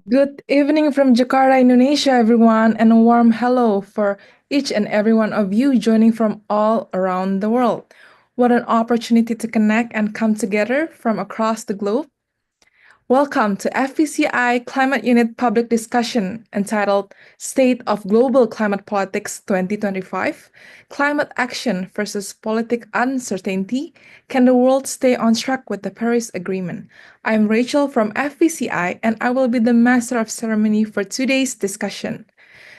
Good evening from Jakarta, Indonesia, everyone, and a warm hello for each and every one of you joining from all around the world. What an opportunity to connect and come together from across the globe. Welcome to FPCI Climate Unit Public Discussion entitled State of Global Climate Politics 2025 Climate Action versus Politic Uncertainty. Can the world stay on track with the Paris Agreement? I'm Rachel from FPCI and I will be the master of ceremony for today's discussion.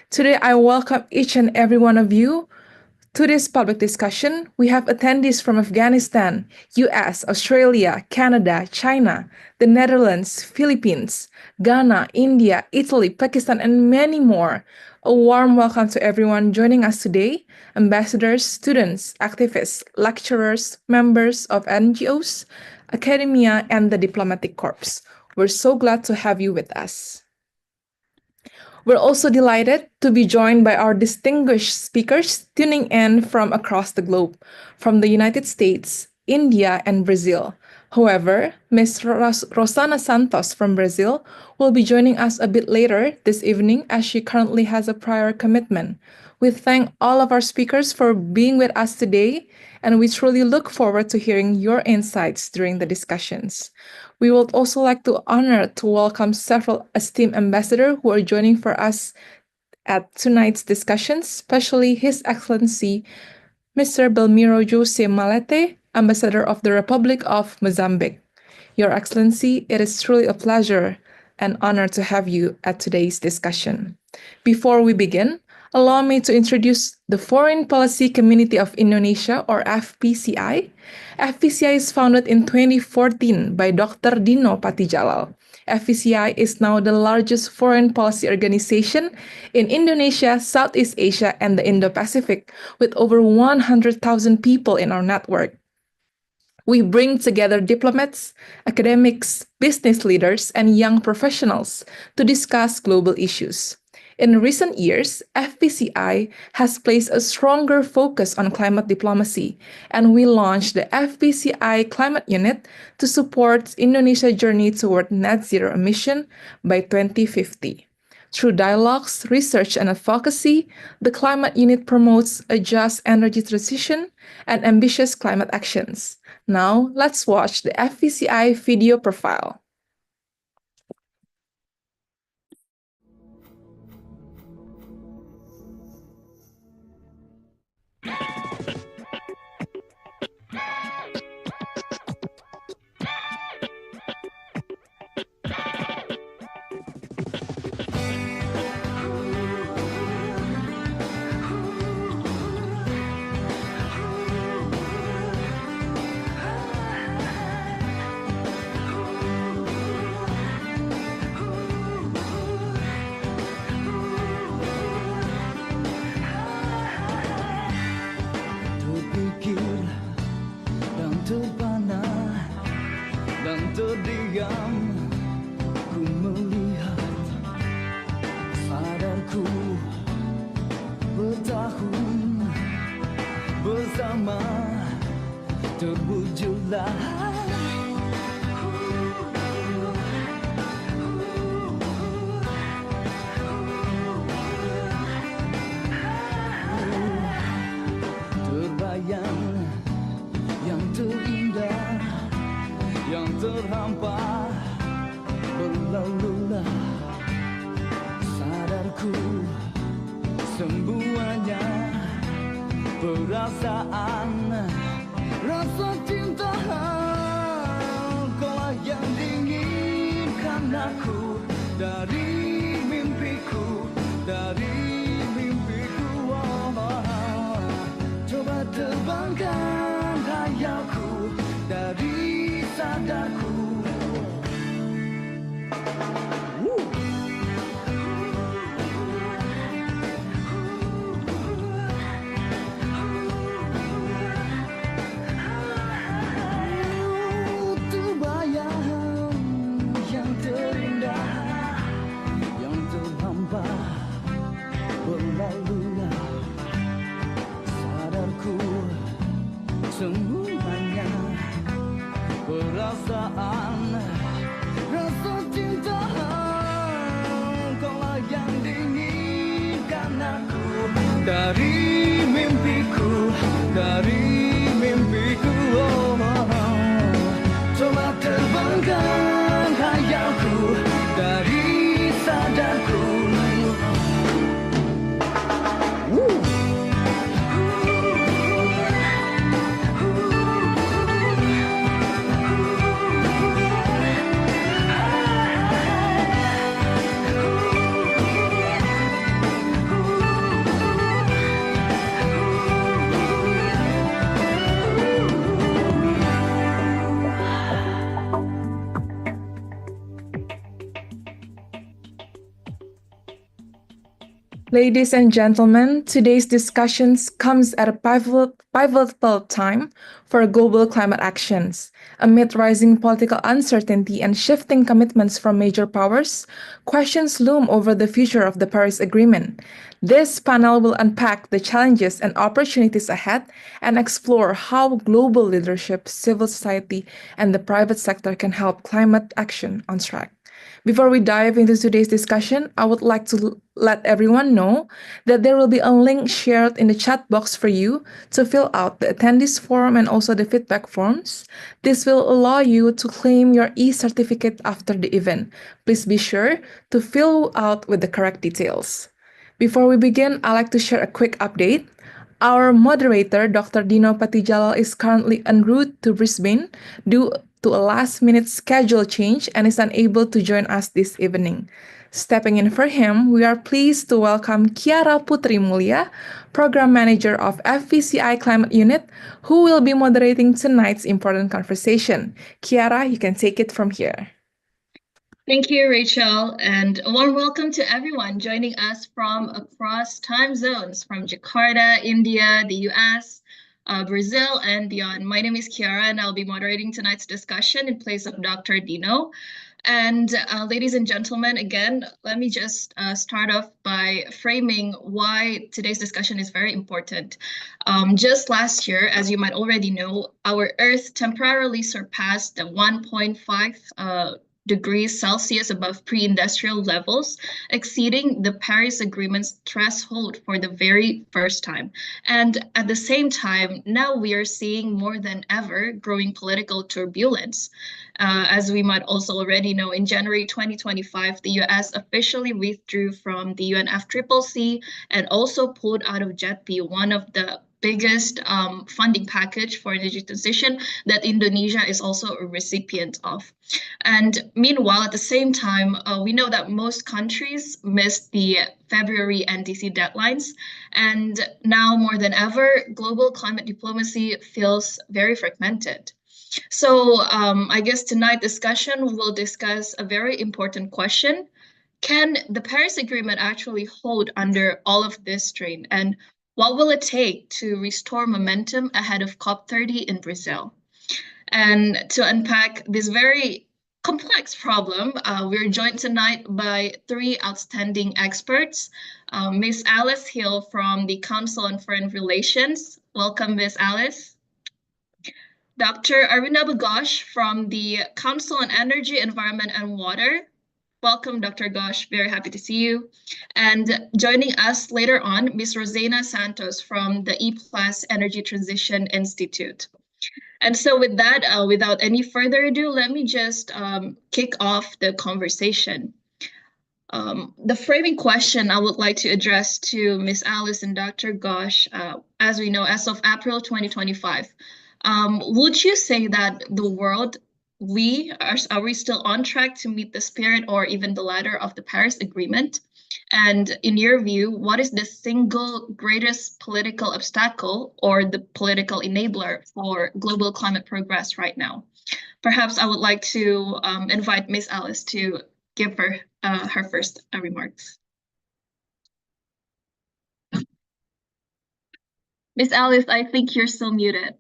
Today, I welcome each and every one of you to this public discussion. We have attendees from Afghanistan, US, Australia, Canada, China, the Netherlands, Philippines, Ghana, India, Italy, Pakistan, and many more. A warm welcome to everyone joining us today, ambassadors, students, activists, lecturers, members of NGOs, academia, and the diplomatic corps. We're so glad to have you with us. We're also delighted to be joined by our distinguished speakers tuning in from across the globe, from the United States, India, and Brazil. However, Ms. Rosana Santos from Brazil will be joining us a bit later this evening as she currently has a prior commitment. We thank all of our speakers for being with us today, and we truly look forward to hearing your insights during the discussions. We would also like to honor to welcome several esteemed ambassadors who are joining for us at tonight's discussions, especially His Excellency Mr. Belmiro Jose Malete, Ambassador of the Republic of Mozambique. Your Excellency, it is truly a pleasure and honor to have you at today's discussion. Before we begin, allow me to introduce the Foreign Policy Community of Indonesia, or FPCI. FPCI is founded in 2014 by Dr. Dino Patijalal, FVCI is now the largest foreign policy organization in Indonesia, Southeast Asia, and the Indo-Pacific, with over 100,000 people in our network. We bring together diplomats, academics, business leaders, and young professionals to discuss global issues. In recent years, FPCI has placed a stronger focus on climate diplomacy, and we launched the FPCI Climate Unit to support Indonesia's journey toward net zero emission by 2050. Through dialogues, research, and advocacy, the Climate Unit promotes a just energy transition and ambitious climate actions. Now, let's watch the FVCI video profile. Terdiam, ku melihat sadarku bertahun bersama terwujudlah terbayang yang terindah yang terhampar berlalulah sadarku semuanya perasaan rasa cinta kau yang diinginkan aku dari mimpiku coba terbangkan hayalku dari sadarku. Terbayang yang terindah yang terhampa berlalulah sadarku semuanya perasaan rasa cinta kaulah yang diinginkan aku dari mimpiku coba terbangkan hayalku dari sadarku. Ladies and gentlemen, today's discussions comes at a pivotal time for global climate actions. Amid rising political uncertainty and shifting commitments from major powers, questions loom over the future of the Paris Agreement. This panel will unpack the challenges and opportunities ahead and explore how global leadership, civil society, and the private sector can help climate action on track. Before we dive into today's discussion, I would like to let everyone know that there will be a link shared in the chat box for you to fill out the attendees form and also the feedback forms. This will allow you to claim your e-certificate after the event. Please be sure to fill out with the correct details. Before we begin, I'd like to share a quick update. Our moderator, Dr. Dino Patijalal, is currently en route to Brisbane due to a last-minute schedule change and is unable to join us this evening. Stepping in for him, we are pleased to welcome Kiara Putri Mulia, Program Manager of FVCI Climate Unit, who will be moderating tonight's important conversation. Kiara, you can take it from here. Thank you, Rachel, and a warm welcome to everyone joining us from across time zones from Jakarta, India, the US, Brazil, and beyond. My name is Kiara, and I'll be moderating tonight's discussion in place of Dr. Dino. And ladies and gentlemen, again, let me just start off by framing why today's discussion is very important. Just last year, as you might already know, our Earth temporarily surpassed the 1.5 degrees Celsius above pre-industrial levels, exceeding the Paris Agreement's threshold for the very first time. And at the same time, now we are seeing more than ever growing political turbulence. As we might also already know, in January 2025, the US officially withdrew from the UNFCCC and also pulled out of JETP, one of the biggest funding package for energy transition that Indonesia is also a recipient of. And meanwhile, at the same time, we know that most countries missed the February NDC deadlines. And now more than ever, global climate diplomacy feels very fragmented. So I guess tonight discussion will discuss a very important question. Can the Paris Agreement actually hold under all of this strain? And what will it take to restore momentum ahead of COP30 in Brazil? And to unpack this very complex problem, we're joined tonight by three outstanding experts. Ms. Alice Hill from the Council on Foreign Relations. Welcome, Ms. Alice. Dr. Aruna Ghosh from the Council on Energy, Environment, and Water. Welcome, Dr. Ghosh. Very happy to see you. And joining us later on, Ms. Rosena Santos from the E-Plus Energy Transition Institute. And so with that, without any further ado, let me just kick off the conversation. The framing question I would like to address to Ms. Alice and Dr. Ghosh, as we know, as of April 2025, would you say that the world, are we still on track to meet the spirit or even the letter of the Paris Agreement? And in your view, what is the single greatest political obstacle or the political enabler for global climate progress right now? Perhaps I would like to invite Ms. Alice to give her first remarks. Ms. Alice, I think you're still muted.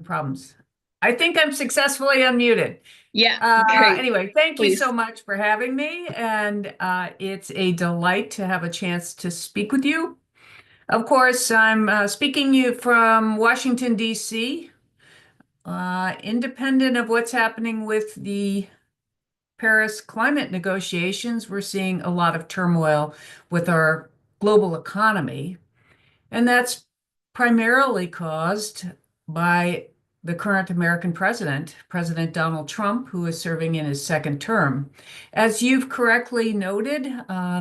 Problems. I think I'm successfully unmuted. Yeah, great. Anyway, thank you Please. so much for having me, and it's a delight to have a chance to speak with you. Of course, I'm speaking you from Washington, D.C. Independent of what's happening with the Paris climate negotiations, we're seeing a lot of turmoil with our global economy, and that's primarily caused by the current American president, President Donald Trump, who is serving in his second term. As you've correctly noted,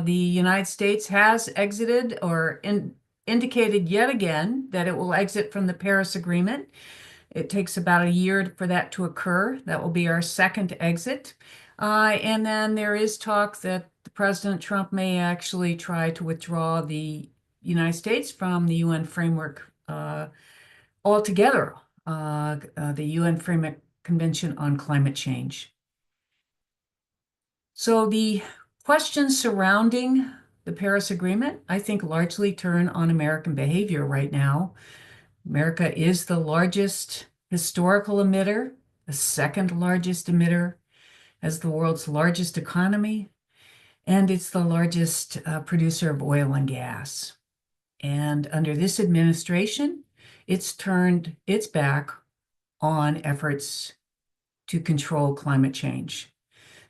the United States has exited or indicated yet again that it will exit from the Paris Agreement. It takes about a year for that to occur. That will be our second exit. And then there is talk that President Trump may actually try to withdraw the United States from the UN framework altogether, the UN Framework Convention on Climate Change. So the questions surrounding the Paris Agreement, I think, largely turn on American behavior right now. America is the largest historical emitter, the second largest emitter, as the world's largest economy, and it's the largest producer of oil and gas. And under this administration, it's turned its back on efforts to control climate change.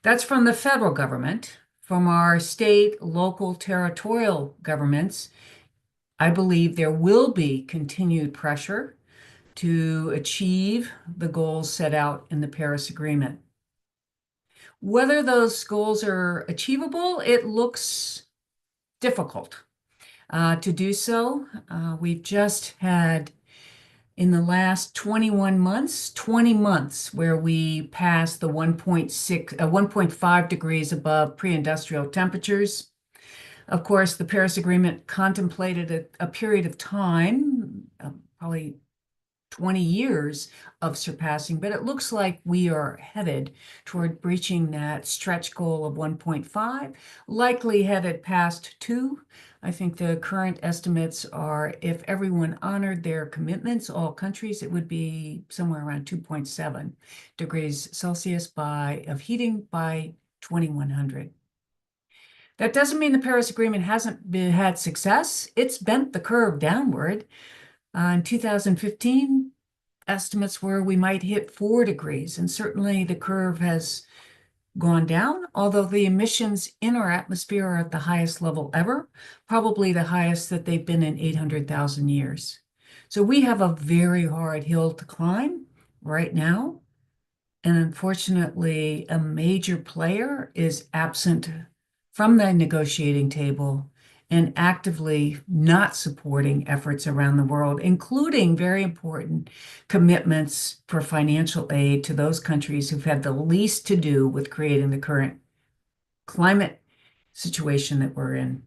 That's from the federal government. From our state, local, territorial governments, I believe there will be continued pressure to achieve the goals set out in the Paris Agreement. Whether those goals are achievable, it looks difficult to do so. We've just had, in the last 21 months, 20 months where we passed the 1.5 degrees above pre-industrial temperatures. Of course, the Paris Agreement contemplated a period of time, probably 20 years of surpassing, but it looks like we are headed toward breaching that stretch goal of 1.5, likely headed past 2. I think the current estimates are if everyone honored their commitments, all countries, it would be somewhere around 2.7 degrees Celsius of heating by 2100. That doesn't mean the Paris Agreement hasn't had success. It's bent the curve downward. In 2015, estimates were we might hit 4 degrees, and certainly the curve has gone down, although the emissions in our atmosphere are at the highest level ever, probably the highest that they've been in 800,000 years. So we have a very hard hill to climb right now, and unfortunately, a major player is absent from the negotiating table and actively not supporting efforts around the world, including very important commitments for financial aid to those countries who've had the least to do with creating the current climate situation that we're in.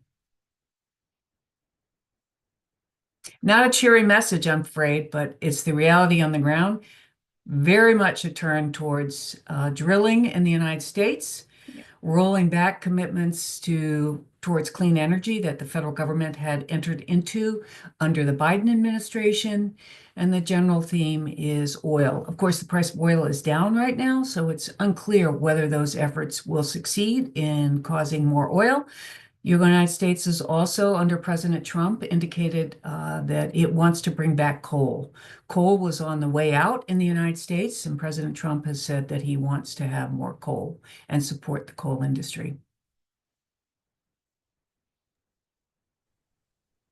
Not a cheery message, I'm afraid, but it's the reality on the ground. Very much a turn towards drilling in the United States, rolling back commitments towards clean energy that the federal government had entered into under the Biden administration. And the general theme is oil. Of course, the price of oil is down right now, so it's unclear whether those efforts will succeed in causing more oil. The United States is also, under President Trump, indicated that it wants to bring back coal. Coal was on the way out in the United States, and President Trump has said that he wants to have more coal and support the coal industry.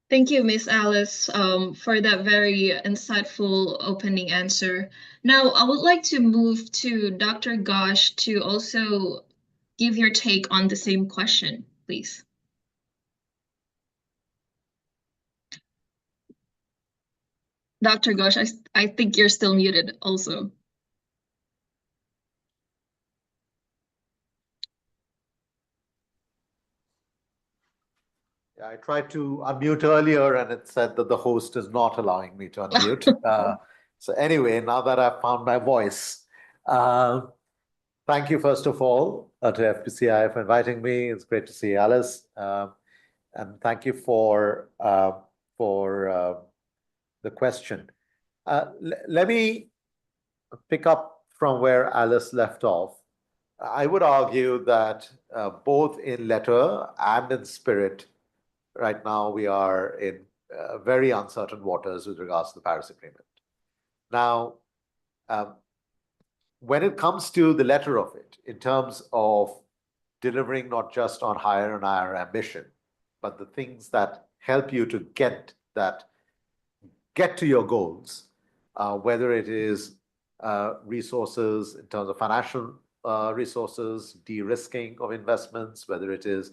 Thank you, Miss Alice, for that very insightful opening answer. Now, I would like to move to Dr. Gosh to also give your take on the same question, please. Dr. Gosh, I think you're still muted also. Yeah, I tried to unmute earlier and it said that the host is not allowing me to unmute. So anyway, now that I've found my voice, thank you first of all to FPCI for inviting me. It's great to see Alice. And thank you for the question. Let me pick up from where Alice left off. I would argue that both in letter and in spirit, right now we are in very uncertain waters with regards to the Paris Agreement. Now, when it comes to the letter of it, in terms of delivering not just on higher and higher ambition, but the things that help you to get to your goals, whether it is resources in terms of financial resources, de-risking of investments, whether it is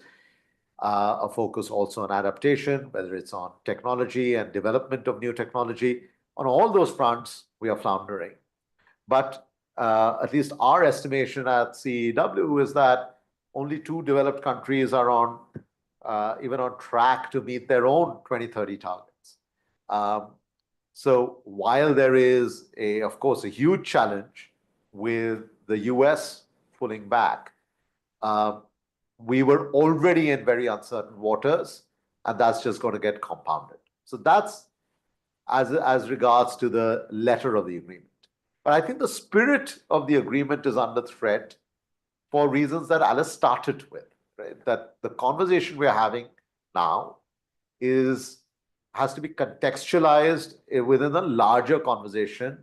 a focus also on adaptation, whether it's on technology and development of new technology. On all those fronts, we are floundering. But at least our estimation at CEW is that only 2 developed countries are even on track to meet their own 2030 targets. So while there is, of course, a huge challenge with the US pulling back, we were already in very uncertain waters, and that's just going to get compounded. So that's as regards to the letter of the agreement. But I think the spirit of the agreement is under threat for reasons that Alice started with, right? That the conversation we're having now has to be contextualized within a larger conversation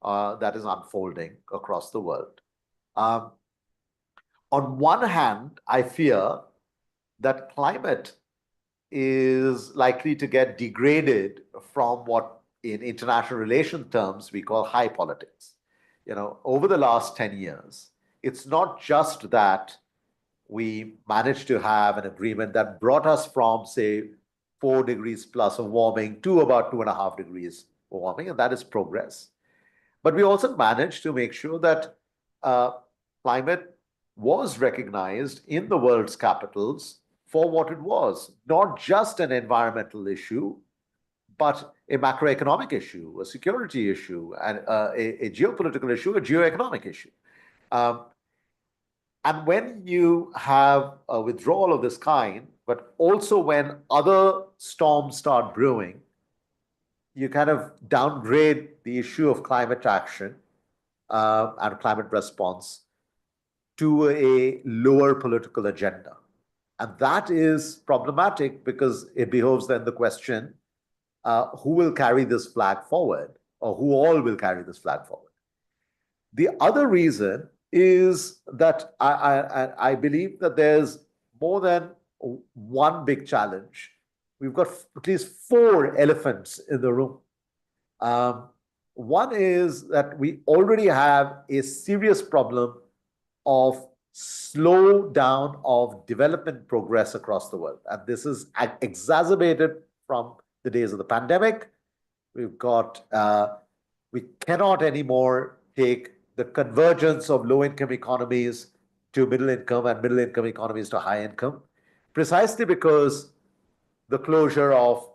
that is unfolding across the world. On one hand, I fear that climate is likely to get degraded from what in international relations terms we call high politics. Over the last 10 years, it's not just that we managed to have an agreement that brought us from, say, 4 degrees plus of warming to about 2.5 degrees of warming, and that is progress. But we also managed to make sure that climate was recognized in the world's capitals for what it was, not just an environmental issue, but a macroeconomic issue, a security issue, and a geopolitical issue, a geoeconomic issue. And when you have a withdrawal of this kind, but also when other storms start brewing, you kind of downgrade the issue of climate action and climate response to a lower political agenda. And that is problematic because it behoves then the question, who will carry this flag forward, or who all will carry this flag forward? The other reason is that I believe that there's more than one big challenge. We've got at least 4 elephants in the room. One is that we already have a serious problem of slowdown of development progress across the world. And this is exacerbated from the days of the pandemic. We've got, we cannot anymore take the convergence of low-income economies to middle-income and middle-income economies to high-income, precisely because the closure of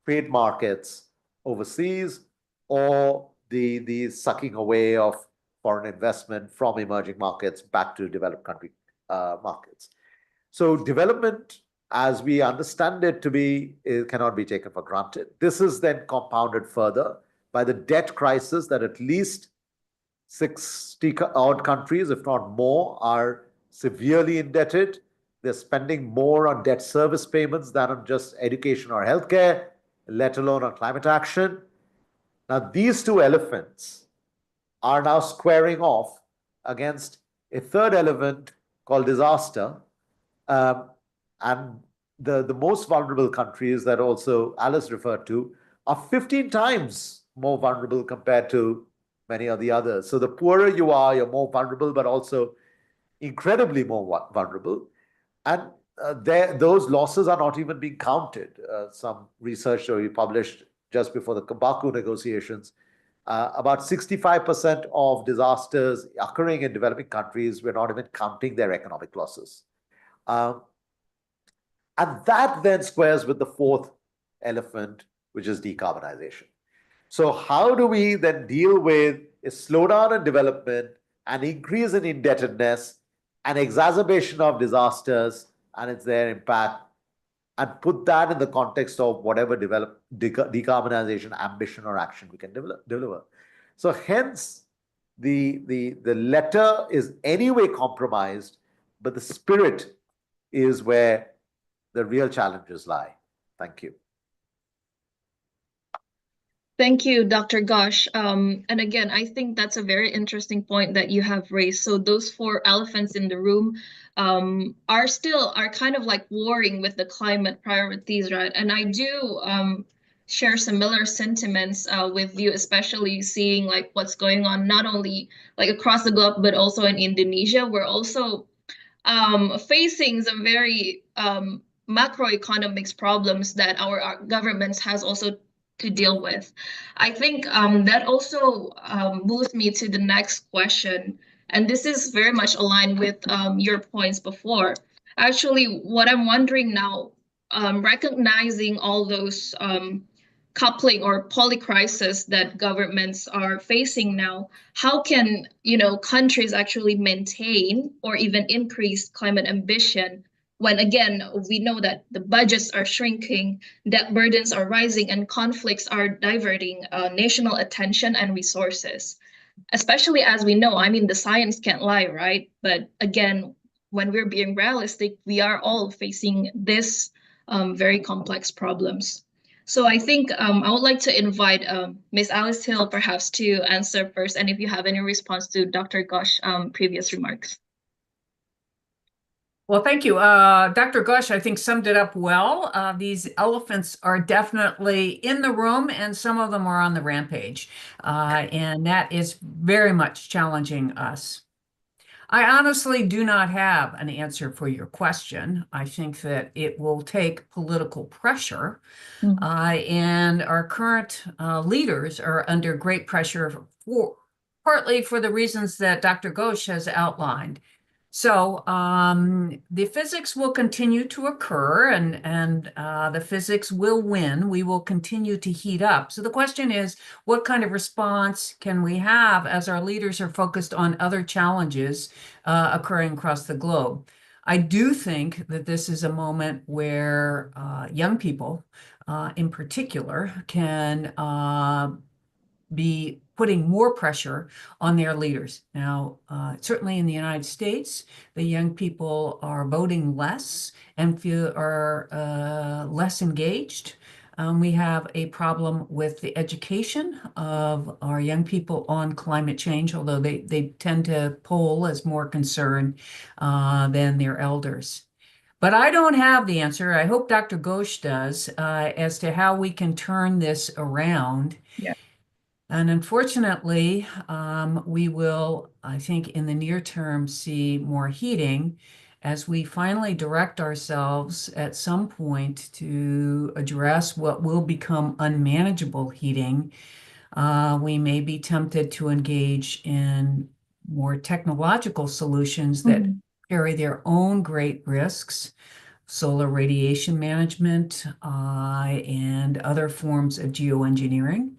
trade markets overseas or the sucking away of foreign investment from emerging markets back to developed country markets. So development, as we understand it to be, it cannot be taken for granted. This is then compounded further by the debt crisis that at least 60-odd countries, if not more, are severely indebted. They're spending more on debt service payments than on just education or healthcare, let alone on climate action. Now, these 2 elephants are now squaring off against a third elephant called disaster. And the most vulnerable countries that also Alice referred to are 15 times more vulnerable compared to many of the others. So the poorer you are, you're more vulnerable, but also incredibly more vulnerable. And those losses are not even being counted. Some research that we published just before the Baku negotiations, about 65% of disasters occurring in developing countries, we're not even counting their economic losses. And that then squares with the 4th elephant, which is decarbonization. So how do we then deal with a slowdown in development, an increase in indebtedness, an exacerbation of disasters and their impact, and put that in the context of whatever decarbonization ambition or action we can deliver. So hence, the letter is anyway compromised, but the spirit is where the real challenges lie. Thank you. Thank you, Dr. Ghosh. And again, I think that's a very interesting point that you have raised. So those 4 elephants in the room are kind of like warring with the climate priorities, right? And I do share similar sentiments with you, especially seeing like what's going on not only like across the globe, but also in Indonesia. We're also facing some very macroeconomics problems that our governments has also to deal with. I think that also moves me to the next question, and this is very much aligned with your points before. Actually, what I'm wondering now, recognizing all those coupling or polycrisis that governments are facing now, how can countries actually maintain or even increase climate ambition when, again, we know that the budgets are shrinking, debt burdens are rising, and conflicts are diverting national attention and resources? Especially as we know, I mean, the science can't lie, right? But again, when we're being realistic, we are all facing this very complex problems. So I think I would like to invite Ms. Alice Hill perhaps to answer first, and if you have any response to Dr. Ghosh's previous remarks. Well, thank you. Dr. Ghosh, I think, summed it up well. These elephants are definitely in the room, and some of them are on the rampage. And that is very much challenging us. I honestly do not have an answer for your question. I think that it will take political pressure. And our current leaders are under great pressure partly for the reasons that Dr. Ghosh has outlined. So the physics will continue to occur and the physics will win. We will continue to heat up. So the question is, what kind of response can we have as our leaders are focused on other challenges occurring across the globe? I do think that this is a moment where young people in particular can be putting more pressure on their leaders. Now, certainly in the United States, the young people are voting less and are less engaged. We have a problem with the education of our young people on climate change, although they tend to poll as more concerned than their elders. But I don't have the answer. I hope Dr. Ghosh does, as to how we can turn this around. Yeah. And unfortunately, we will, I think, in the near term, see more heating as we finally direct ourselves at some point to address what will become unmanageable heating. We may be tempted to engage in more technological solutions that carry their own great risks, solar radiation management, and other forms of geoengineering.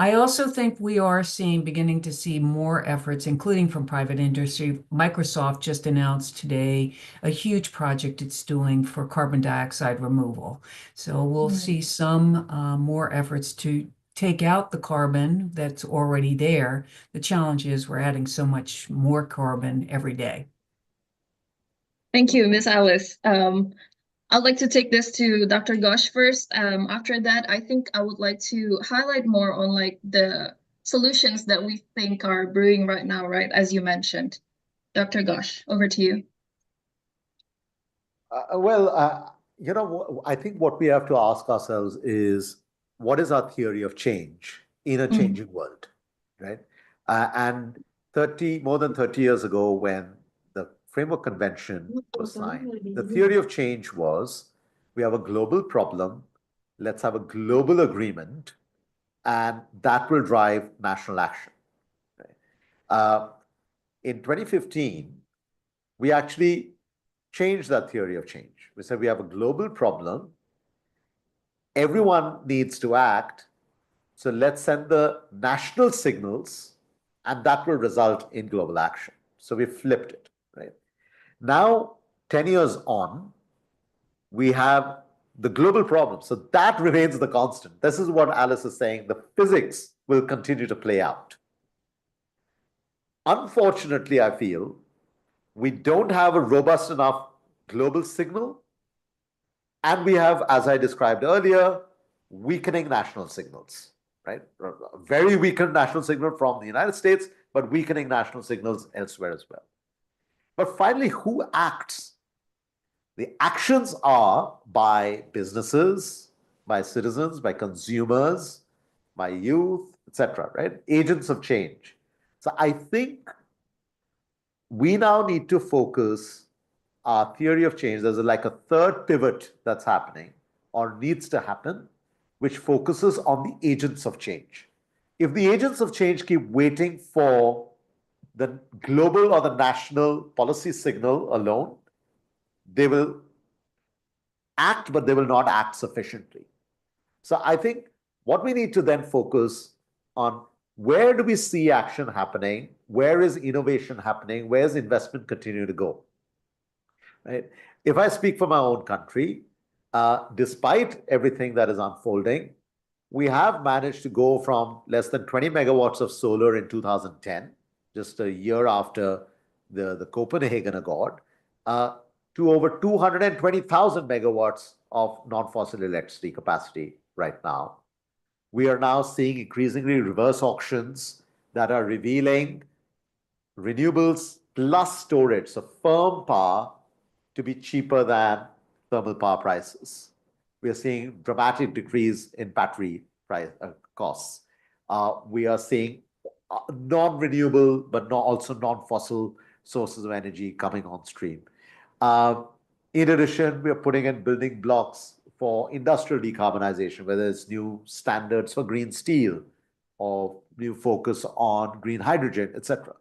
I also think we are beginning to see more efforts, including from private industry. Microsoft just announced today a huge project it's doing for carbon dioxide removal. So we'll see some more efforts to take out the carbon that's already there. The challenge is we're adding so much more carbon every day. Thank you, Ms. Alice. I'd like to take this to Dr. Ghosh first. After that, I think I would like to highlight more on like the solutions that we think are brewing right now, right? As you mentioned. Dr. Ghosh, over to you. I think what we have to ask ourselves is, what is our theory of change in a changing world, right? And more than 30 years ago, when the Framework Convention was signed, the theory of change was, we have a global problem, let's have a global agreement, and that will drive national action. Right? In 2015, we actually changed that theory of change. We said we have a global problem, everyone needs to act, so let's send the national signals, and that will result in global action. So we flipped it, right? Now, 10 years on, we have the global problem. So that remains the constant. This is what Alice is saying. The physics will continue to play out. Unfortunately, I feel we don't have a robust enough global signal. And we have, as I described earlier, weakening national signals, right? A very weakened national signal from the United States, but weakening national signals elsewhere as well. But finally, who acts? The actions are by businesses, by citizens, by consumers, by youth, etc., right? Agents of change. So I think we now need to focus our theory of change. There's like a third pivot that's happening or needs to happen, which focuses on the agents of change. If the agents of change keep waiting for the global or the national policy signal alone, they will act, but they will not act sufficiently. So I think what we need to then focus on, where do we see action happening? Where is innovation happening? Where is investment continue to go? Right? If I speak for my own country, despite everything that is unfolding, we have managed to go from less than 20 megawatts of solar in 2010, just a year after the Copenhagen Accord, to over 220,000 megawatts of non-fossil electricity capacity right now. We are now seeing increasingly reverse auctions that are revealing renewables plus storage, so firm power, to be cheaper than thermal power prices. We are seeing dramatic decrease in battery price costs. We are seeing non-renewable but also non-fossil sources of energy coming on stream. In addition, we are putting in building blocks for industrial decarbonization, whether it's new standards for green steel or new focus on green hydrogen, etc.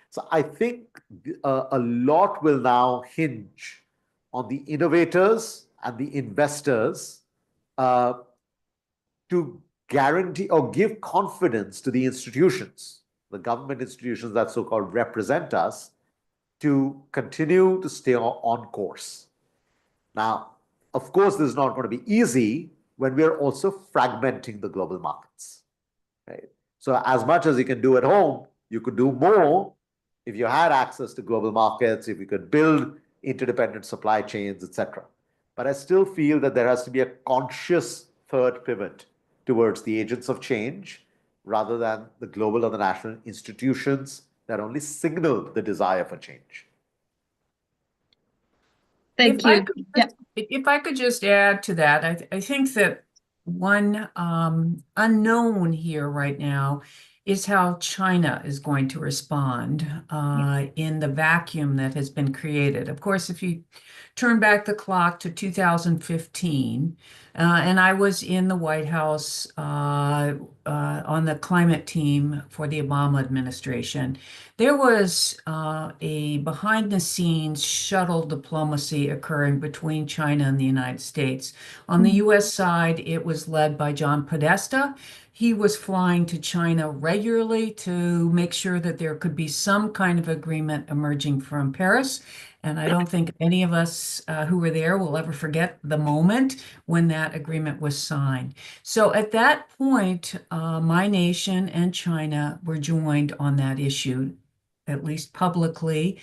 So I think a lot will now hinge on the innovators and the investors uh, to guarantee or give confidence to the institutions, the government institutions that so-called represent us, to continue to stay on course. Now, of course, this is not going to be easy when we are also fragmenting the global markets, right? So as much as you can do at home, you could do more if you had access to global markets, if you could build interdependent supply chains, etc. But I still feel that there has to be a conscious third pivot towards the agents of change rather than the global or the national institutions that only signal the desire for change. Thank you. Yeah. If I could just add to that, I think that one unknown here right now is how China is going to respond in the vacuum that has been created. Of course, if you turn back the clock to 2015, and I was in the White House on the climate team for the Obama administration, there was a behind-the-scenes shuttle diplomacy occurring between China and the United States. On the U.S. side, it was led by John Podesta. He was flying to China regularly to make sure that there could be some kind of agreement emerging from Paris. And I don't think any of us who were there will ever forget the moment when that agreement was signed. So at that point, my nation and China were joined on that issue, at least publicly,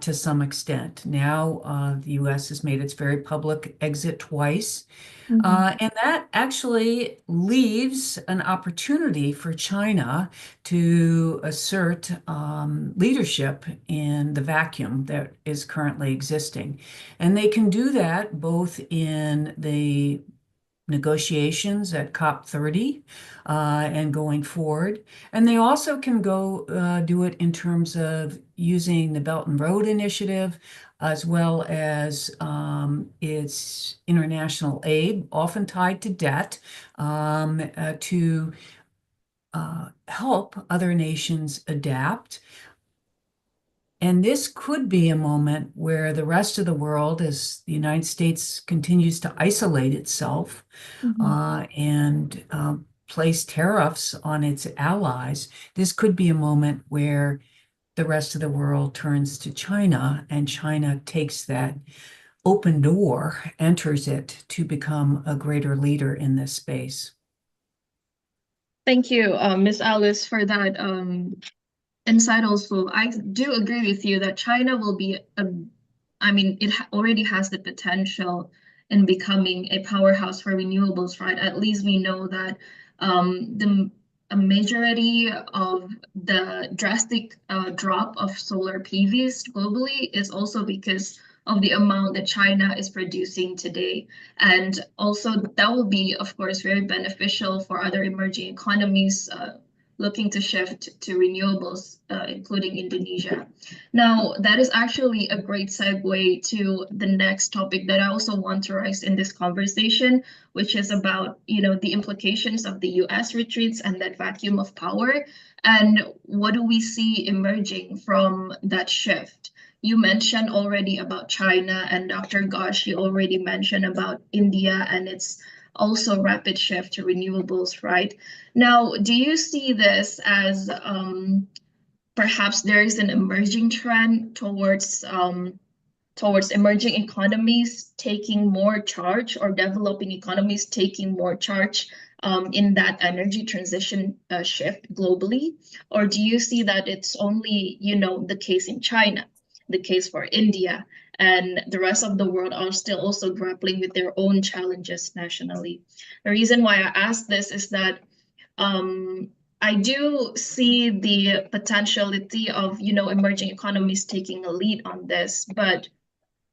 to some extent. Now, the U.S. has made its very public exit twice. And that actually leaves an opportunity for China to assert leadership in the vacuum that is currently existing. And they can do that both in the negotiations at COP30 and going forward. And they also can go do it in terms of using the Belt and Road Initiative, as well as its international aid, often tied to debt, to help other nations adapt. And this could be a moment where the rest of the world, as the United States continues to isolate itself and place tariffs on its allies, this could be a moment where the rest of the world turns to China, and China takes that open door, enters it to become a greater leader in this space. Thank you, Ms. Alice, for that insight also. I do agree with you that China will be it already has the potential in becoming a powerhouse for renewables, right? At least we know that a majority of the drastic drop of solar PVs globally is also because of the amount that China is producing today. And also that will be, of course, very beneficial for other emerging economies looking to shift to renewables, including Indonesia. Now, that is actually a great segue to the next topic that I also want to raise in this conversation, which is about, the implications of the US retreats and that vacuum of power, and what do we see emerging from that shift? You mentioned already about China, and Dr. Ghosh, you already mentioned about India and its also rapid shift to renewables, right? Now, do you see this as perhaps there is an emerging trend towards emerging economies taking more charge, or developing economies taking more charge in that energy transition shift globally? Or do you see that it's only, the case in China, the case for India, and the rest of the world are still also grappling with their own challenges nationally? The reason why I ask this is that I do see the potentiality of, emerging economies taking a lead on this, but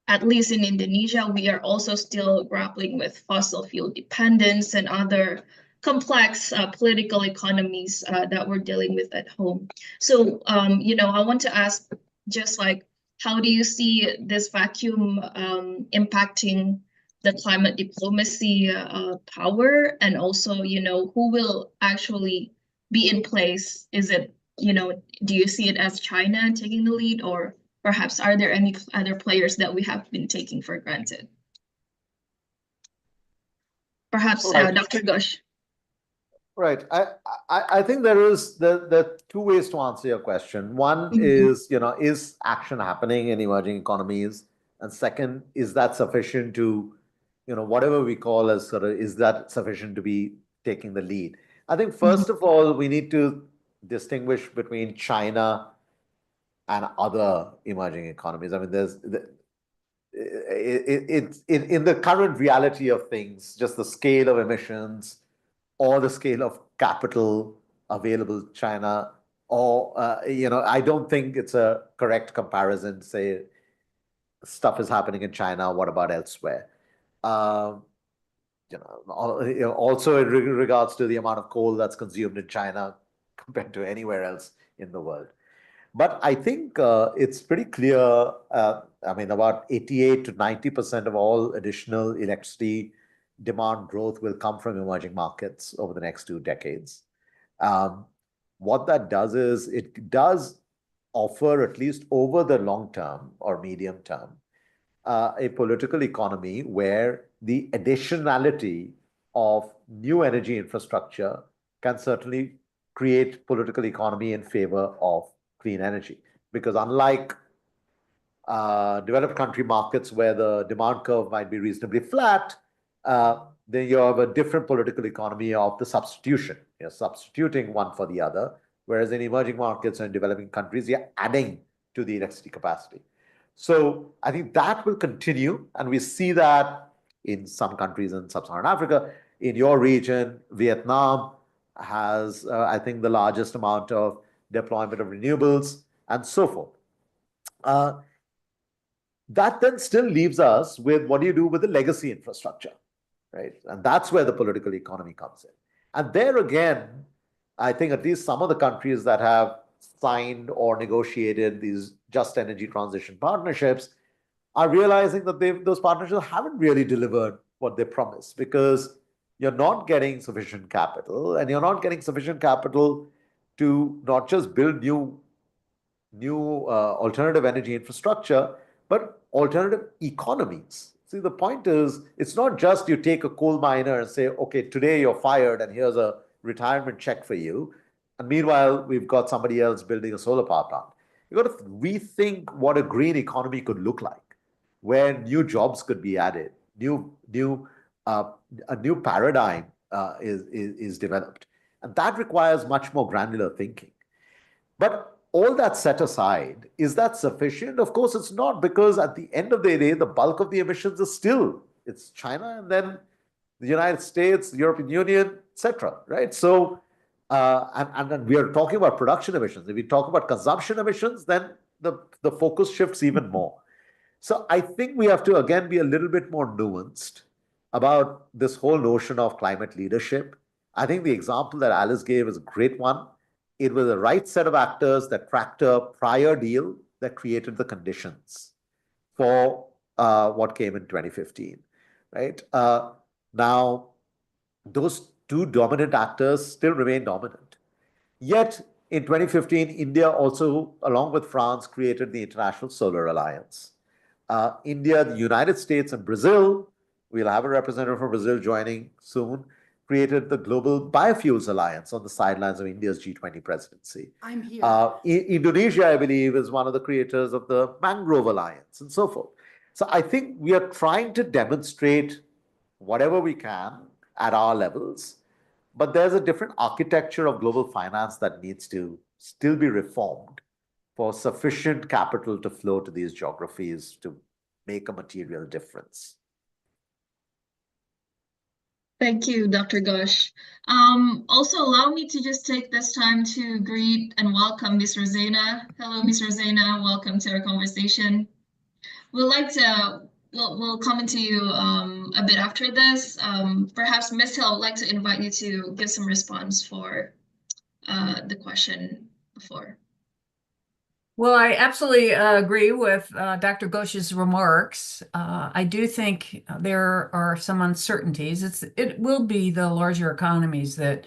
at least in Indonesia, we are also still grappling with fossil fuel dependence and other complex political economies that we're dealing with at home. So, I want to ask, just like, how do you see this vacuum impacting the climate diplomacy power? And also, who will actually be in place? Is it do you see it as China taking the lead, or perhaps are there any other players that we have been taking for granted? Perhaps Right. Dr. Ghosh. Right. I think there are two ways to answer your question. One is, is action happening in emerging economies? And second, is that sufficient to, whatever we call as sort of, is that sufficient to be taking the lead? I think first of all, we need to distinguish between China and other emerging economies. I mean, in the current reality of things, just the scale of emissions or the scale of capital available to China, or, I don't think it's a correct comparison to say stuff is happening in China, what about elsewhere? Also in regards to the amount of coal that's consumed in China compared to anywhere else in the world. But I think it's pretty clear, I mean, about 88 to 90% of all additional electricity demand growth will come from emerging markets over the next 2 decades. What that does is it does offer, at least over the long term or medium term, a political economy where the additionality of new energy infrastructure can certainly create political economy in favor of clean energy. Because unlike developed country markets where the demand curve might be reasonably flat, then you have a different political economy of the substitution. You're substituting one for the other, whereas in emerging markets and developing countries, you're adding to the electricity capacity. So I think that will continue, and we see that in some countries in sub-Saharan Africa. In your region, Vietnam has, I think, the largest amount of deployment of renewables, and so forth. That then still leaves us with what do you do with the legacy infrastructure, right? And that's where the political economy comes in. And there again, I think at least some of the countries that have signed or negotiated these just energy transition partnerships are realizing that those partnerships haven't really delivered what they promised, because you're not getting sufficient capital, and you're not getting sufficient capital to not just build new alternative energy infrastructure, but alternative economies. See, the point is, it's not just you take a coal miner and say, okay, today you're fired and here's a retirement check for you. And meanwhile, we've got somebody else building a solar power plant. You've got to rethink what a green economy could look like, where new jobs could be added, a new paradigm is developed. And that requires much more granular thinking. But all that set aside, is that sufficient? Of course, it's not, because at the end of the day, the bulk of the emissions is still, it's China and then the United States, the European Union, etc. Right? So, and we are talking about production emissions. If we talk about consumption emissions, then the focus shifts even more. So I think we have to, again, be a little bit more nuanced about this whole notion of climate leadership. I think the example that Alice gave is a great one. It was the right set of actors that cracked a prior deal that created the conditions for what came in 2015, right? Now, those two dominant actors still remain dominant. Yet, in 2015, India also, along with France, created the International Solar Alliance. India, the United States, and Brazil, we'll have a representative from Brazil joining soon, created the Global Biofuels Alliance on the sidelines of India's G20 presidency. I'm here. Indonesia, I believe, is one of the creators of the Mangrove Alliance, and so forth. So I think we are trying to demonstrate whatever we can at our levels, but there's a different architecture of global finance that needs to still be reformed for sufficient capital to flow to these geographies to make a material difference. Thank you, Dr. Ghosh. Also, allow me to just take this time to greet and welcome Ms. Rosena. Hello, Ms. Rosena. Welcome to our conversation. We'll come into you a bit after this. Perhaps Ms. Hill, I'd like to invite you to give some response for the question before. Well, I absolutely agree with Dr. Ghosh's remarks. I do think there are some uncertainties. It will be the larger economies that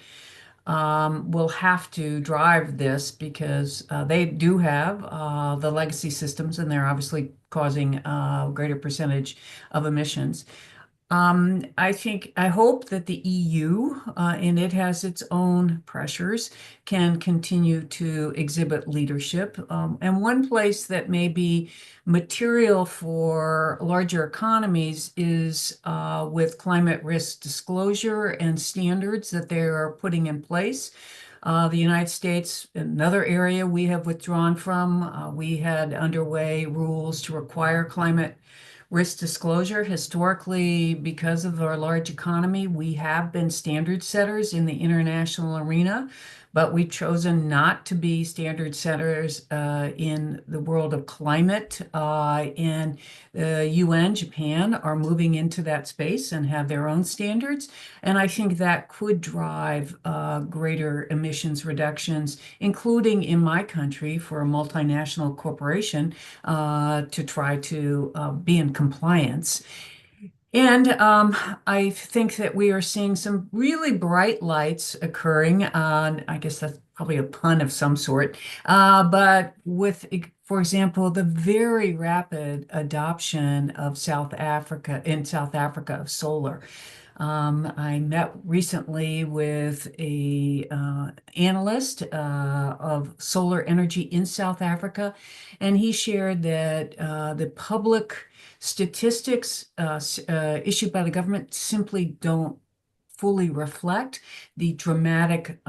will have to drive this because they do have the legacy systems, and they're obviously causing a greater percentage of emissions. I hope that the EU, and it has its own pressures, can continue to exhibit leadership. And one place that may be material for larger economies is with climate risk disclosure and standards that they are putting in place. The United States, another area we have withdrawn from, we had underway rules to require climate risk disclosure. Historically, because of our large economy, we have been standard setters in the international arena, but we've chosen not to be standard setters in the world of climate. And the UN, Japan are moving into that space and have their own standards. And I think that could drive greater emissions reductions, including in my country for a multinational corporation to try to be in compliance. And I think that we are seeing some really bright lights occurring on, I guess that's probably a pun of some sort, but with, for example, the very rapid adoption of South Africa, of solar. I met recently with a analyst of solar energy in South Africa, and he shared that the public statistics issued by the government simply don't fully reflect the dramatic,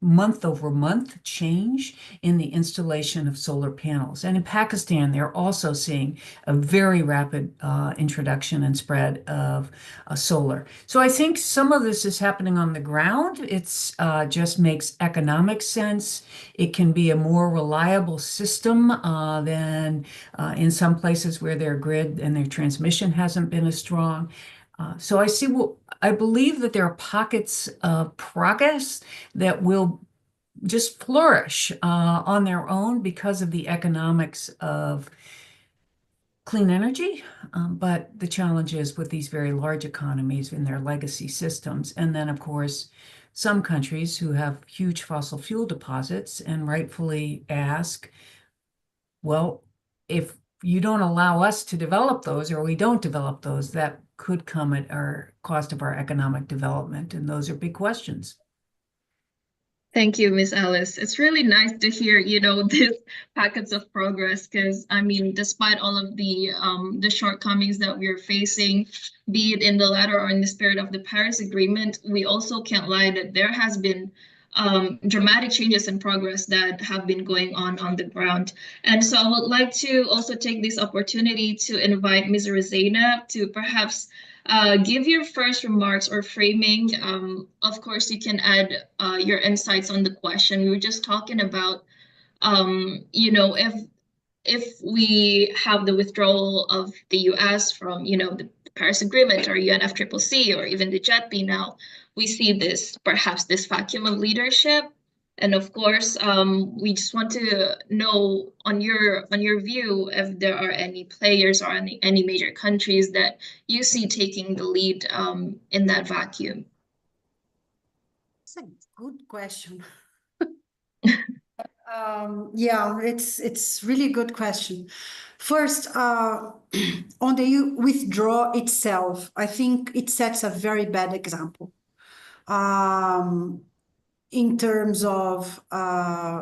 month-over-month change in the installation of solar panels. And in Pakistan, they're also seeing a very rapid introduction and spread of solar. So I think some of this is happening on the ground. It's just makes economic sense. It can be a more reliable system than in some places where their grid and their transmission hasn't been as strong. So I believe that there are pockets of progress that will just flourish on their own because of the economics of clean energy. But the challenge is with these very large economies in their legacy systems. And then, of course, some countries who have huge fossil fuel deposits and rightfully ask, well, if you don't allow us to develop those, or we don't develop those, that could come at our cost of our economic development. And those are big questions. Thank you, Miss Alice. It's really nice to hear, these packets of progress, because despite all of the shortcomings that we're facing, be it in the letter or in the spirit of the Paris Agreement, we also can't lie that there has been dramatic changes and progress that have been going on the ground. And so I would like to also take this opportunity to invite Ms. Rosena to perhaps give your first remarks or framing. Of course, you can add your insights on the question. We were just talking about, if we have the withdrawal of the US from, the Paris Agreement or UNFCCC or even the JETP now, we see perhaps this vacuum of leadership. And of course, we just want to know on your view if there are any players or any major countries that you see taking the lead in that vacuum. That's a good question. Yeah, it's really good question. First, on the withdrawal itself, I think it sets a very bad example. In terms of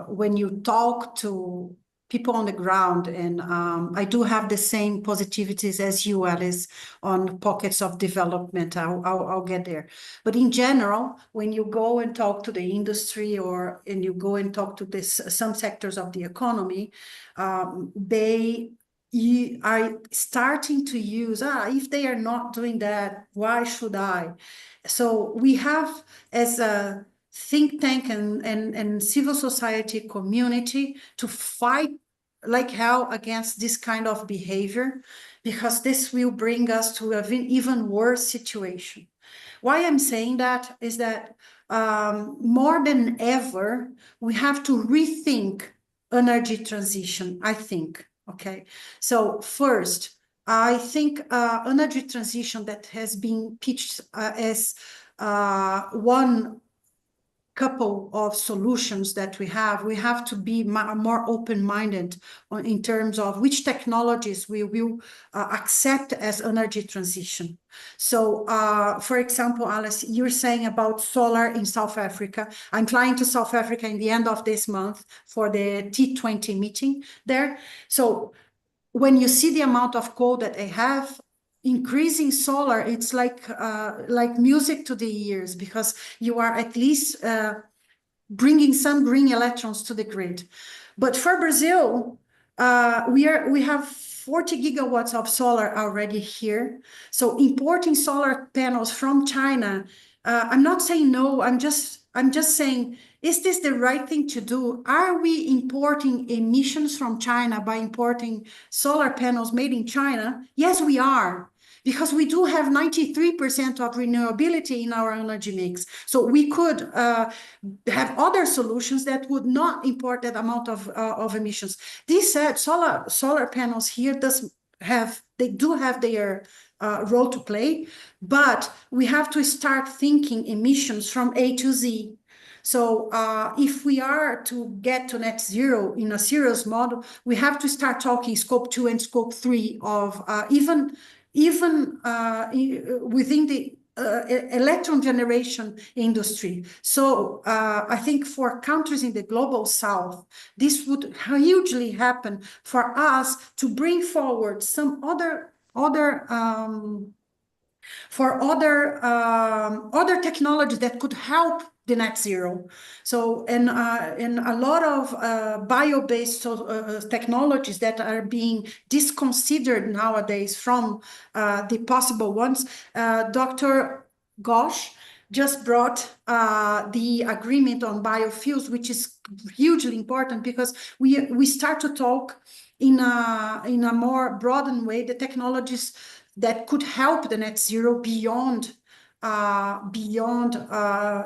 when you talk to people on the ground, and I do have the same positivities as you, Alice, on pockets of development. I'll get there. But in general, when you go and talk to the industry and you go and talk to some sectors of the economy, they are starting to use, if they are not doing that, why should I? So we have, as a think tank and civil society community, to fight like hell against this kind of behavior, because this will bring us to an even worse situation. Why I'm saying that is that more than ever, we have to rethink energy transition, I think. Okay, so first, I think energy transition that has been pitched as one couple of solutions that we have to be more open-minded in terms of which technologies we will accept as energy transition. So, for example, Alice, you're saying about solar in South Africa. I'm flying to South Africa in the end of this month for the T20 meeting there. So when you see the amount of coal that they have, increasing solar, it's like music to the ears, because you are at least bringing some green electrons to the grid. But for Brazil, we have 40 gigawatts of solar already here. So importing solar panels from China, I'm not saying no, I'm just saying, is this the right thing to do? Are we importing emissions from China by importing solar panels made in China? Yes, we are, because we do have 93% of renewability in our energy mix. So we could have other solutions that would not import that amount of emissions. This said, solar panels here they do have their role to play, but we have to start thinking emissions from A to Z. So if we are to get to net zero in a serious model, we have to start talking scope 2 and scope 3 of even within the electron generation industry. So I think for countries in the global south, this would hugely happen for us to bring forward some other technologies that could help the net zero. So, and a lot of bio-based technologies that are being disconsidered nowadays from the possible ones. Dr. Ghosh just brought the agreement on biofuels, which is hugely important, because we start to talk in a more broadened way the technologies that could help the net zero beyond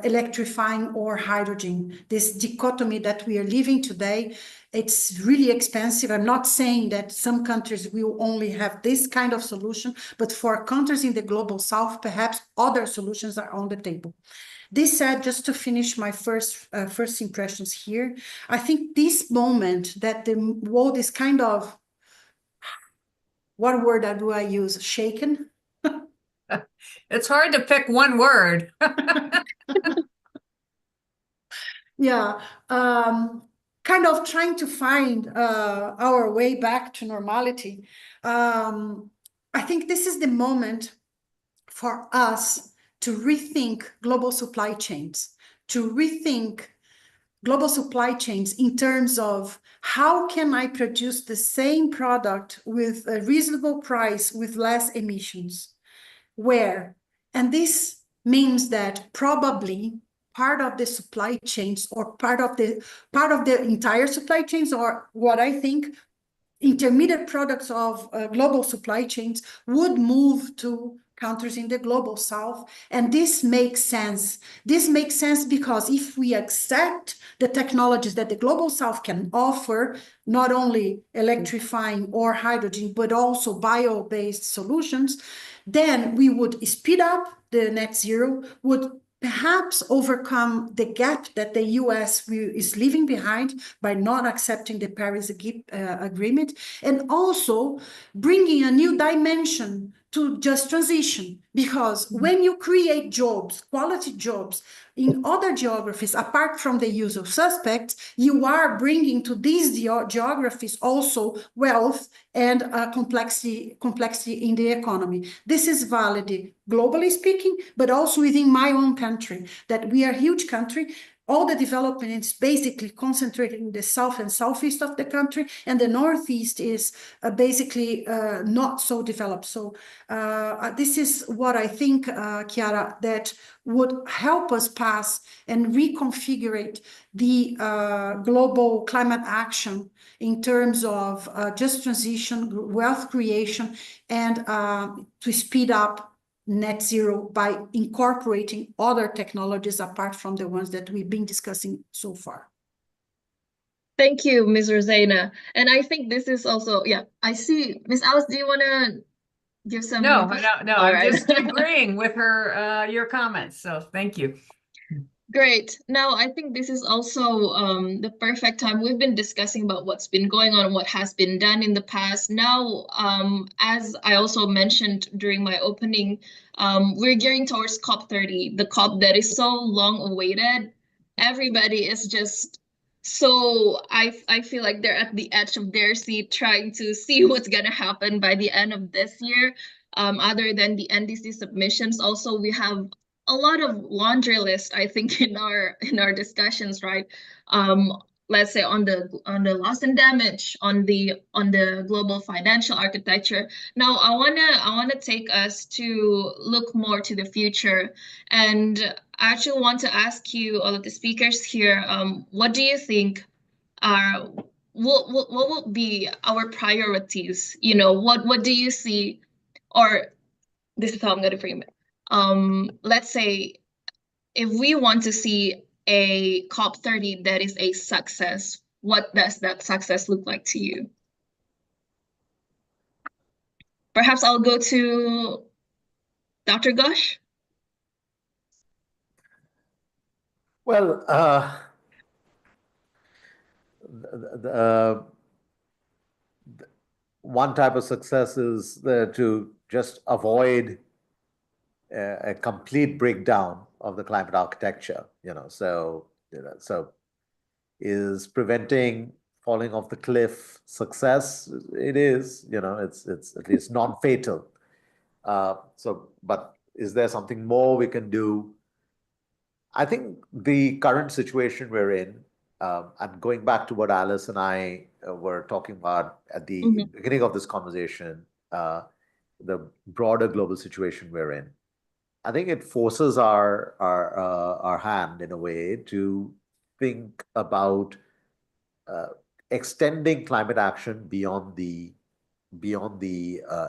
electrifying or hydrogen. This dichotomy that we are living today, it's really expensive. I'm not saying that some countries will only have this kind of solution, but for countries in the global south, perhaps other solutions are on the table. This said, just to finish my first impressions here, I think this moment that the world is kind of, what word do I use? Shaken? It's hard to pick one word. Yeah, kind of trying to find our way back to normality. I think this is the moment for us to rethink global supply chains, in terms of how can I produce the same product with a reasonable price with less emissions? Where? And this means that probably part of the supply chains, or part of the entire supply chains, or what I think intermediate products of global supply chains, would move to countries in the global south. And this makes sense. This makes sense because if we accept the technologies that the global south can offer, not only electrifying or hydrogen, but also bio-based solutions, then we would speed up the net zero, would perhaps overcome the gap that the US is leaving behind by not accepting the Paris Agreement, and also bringing a new dimension to just transition. Because when you create jobs, quality jobs, in other geographies, apart from the usual suspects, you are bringing to these geographies also wealth and complexity in the economy. This is valid globally speaking, but also within my own country, that we are a huge country. All the development is basically concentrated in the south and southeast of the country, and the northeast is basically not so developed. So this is what I think, Chiara, that would help us pass and reconfigure the global climate action in terms of just transition, wealth creation, and to speed up net zero by incorporating other technologies apart from the ones that we've been discussing so far. Thank you, Ms. Rosaina. And I think this is also, yeah, I see. Ms. Alice, do you want to give some? No, All I'm right. just agreeing with her, your comments. So thank you. Great. Now, I think this is also the perfect time. We've been discussing about what's been going on, what has been done in the past. Now, as I also mentioned during my opening, we're gearing towards COP30, the COP that is so long awaited. Everybody is just so I feel like they're at the edge of their seat trying to see what's gonna happen by the end of this year. Other than the NDC submissions, also we have a lot of laundry list, I think, in our discussions, right? Um, let's say on the loss and damage, on the global financial architecture. Now, I wanna take us to look more to the future, and I actually want to ask you, all of the speakers here, what do you think are what will be our priorities? You know, what do you see, or this is how I'm gonna frame it. Let's say if we want to see a COP30 that is a success, what does that success look like to you? Perhaps I'll go to Dr. Gosh. Well, the one type of success is to just avoid a complete breakdown of the climate architecture. So is preventing falling off the cliff success? It is. It's at least non-fatal. But is there something more we can do? I think the current situation we're in, and going back to what Alice and I were talking about at the beginning of this conversation, the broader global situation we're in, I think it forces our hand in a way to think about extending climate action beyond the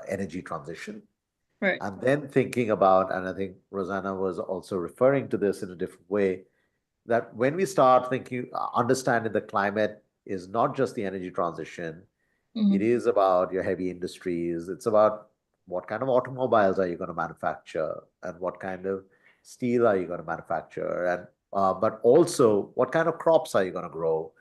energy transition. Right. And then thinking about, and I think Rosanna was also referring to this in a different way, that when we start thinking, understanding the climate is not just the energy transition, it is about your heavy industries. It's about what kind of automobiles are you going to manufacture, and what kind of steel are you going to manufacture, and but also what kind of crops are you going to grow,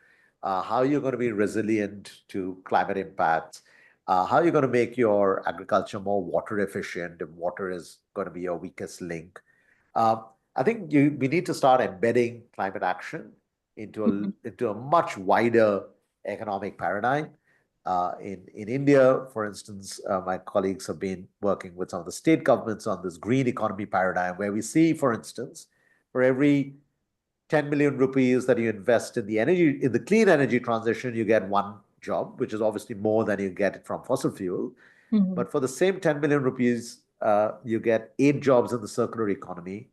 how you're going to be resilient to climate impacts. How are you going to make your agriculture more water efficient if water is going to be your weakest link? I think we need to start embedding climate action into a much wider economic paradigm. In India, for instance, my colleagues have been working with some of the state governments on this green economy paradigm, where we see, for instance, for every 10 million rupees that you invest in the clean energy transition, you get one job, which is obviously more than you get from fossil fuel. But for the same 10 million rupees, you get 8 jobs in the circular economy,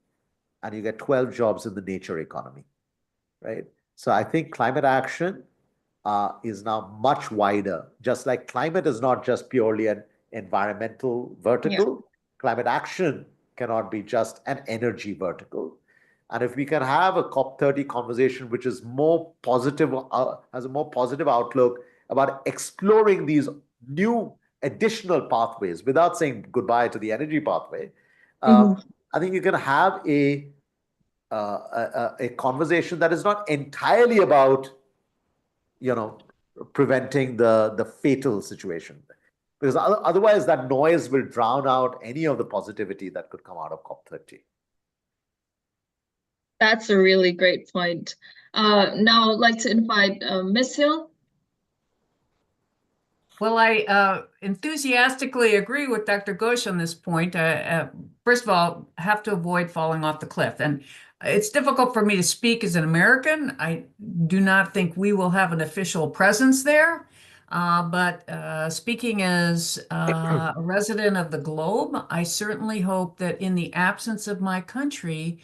and you get 12 jobs in the nature economy, right? So I think climate action is now much wider. Just like climate is not just purely an environmental vertical, climate action cannot be just an energy vertical. And if we can have a COP30 conversation, which is more positive, has a more positive outlook about exploring these new additional pathways without saying goodbye to the energy pathway, I think you can have a conversation that is not entirely about, preventing the fatal situation, because otherwise that noise will drown out any of the positivity that could come out of COP30. That's a really great point. Now I'd like to invite Ms. Hill. Well, I enthusiastically agree with Dr. Ghosh on this point. First of all, have to avoid falling off the cliff. And it's difficult for me to speak as an American. I do not think we will have an official presence there. But speaking as a resident of the globe, I certainly hope that in the absence of my country,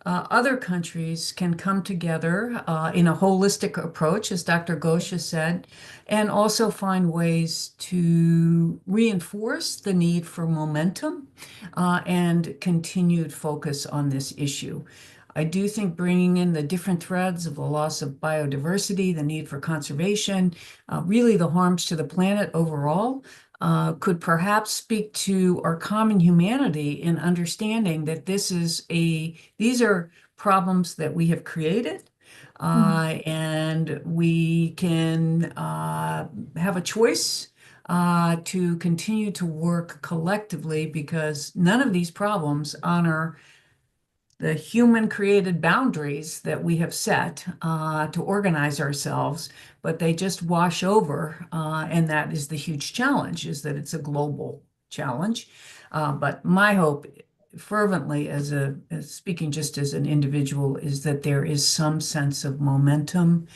other countries can come together in a holistic approach, as Dr. Ghosh has said, and also find ways to reinforce the need for momentum and continued focus on this issue. I do think bringing in the different threads of the loss of biodiversity, the need for conservation, really the harms to the planet overall, could perhaps speak to our common humanity in understanding that these are problems that we have created. And we can have a choice to continue to work collectively, because none of these problems honor the human-created boundaries that we have set to organize ourselves, but they just wash over, and that is the huge challenge, is that it's a global challenge. But my hope, fervently, as speaking just as an individual, is that there is some sense of momentum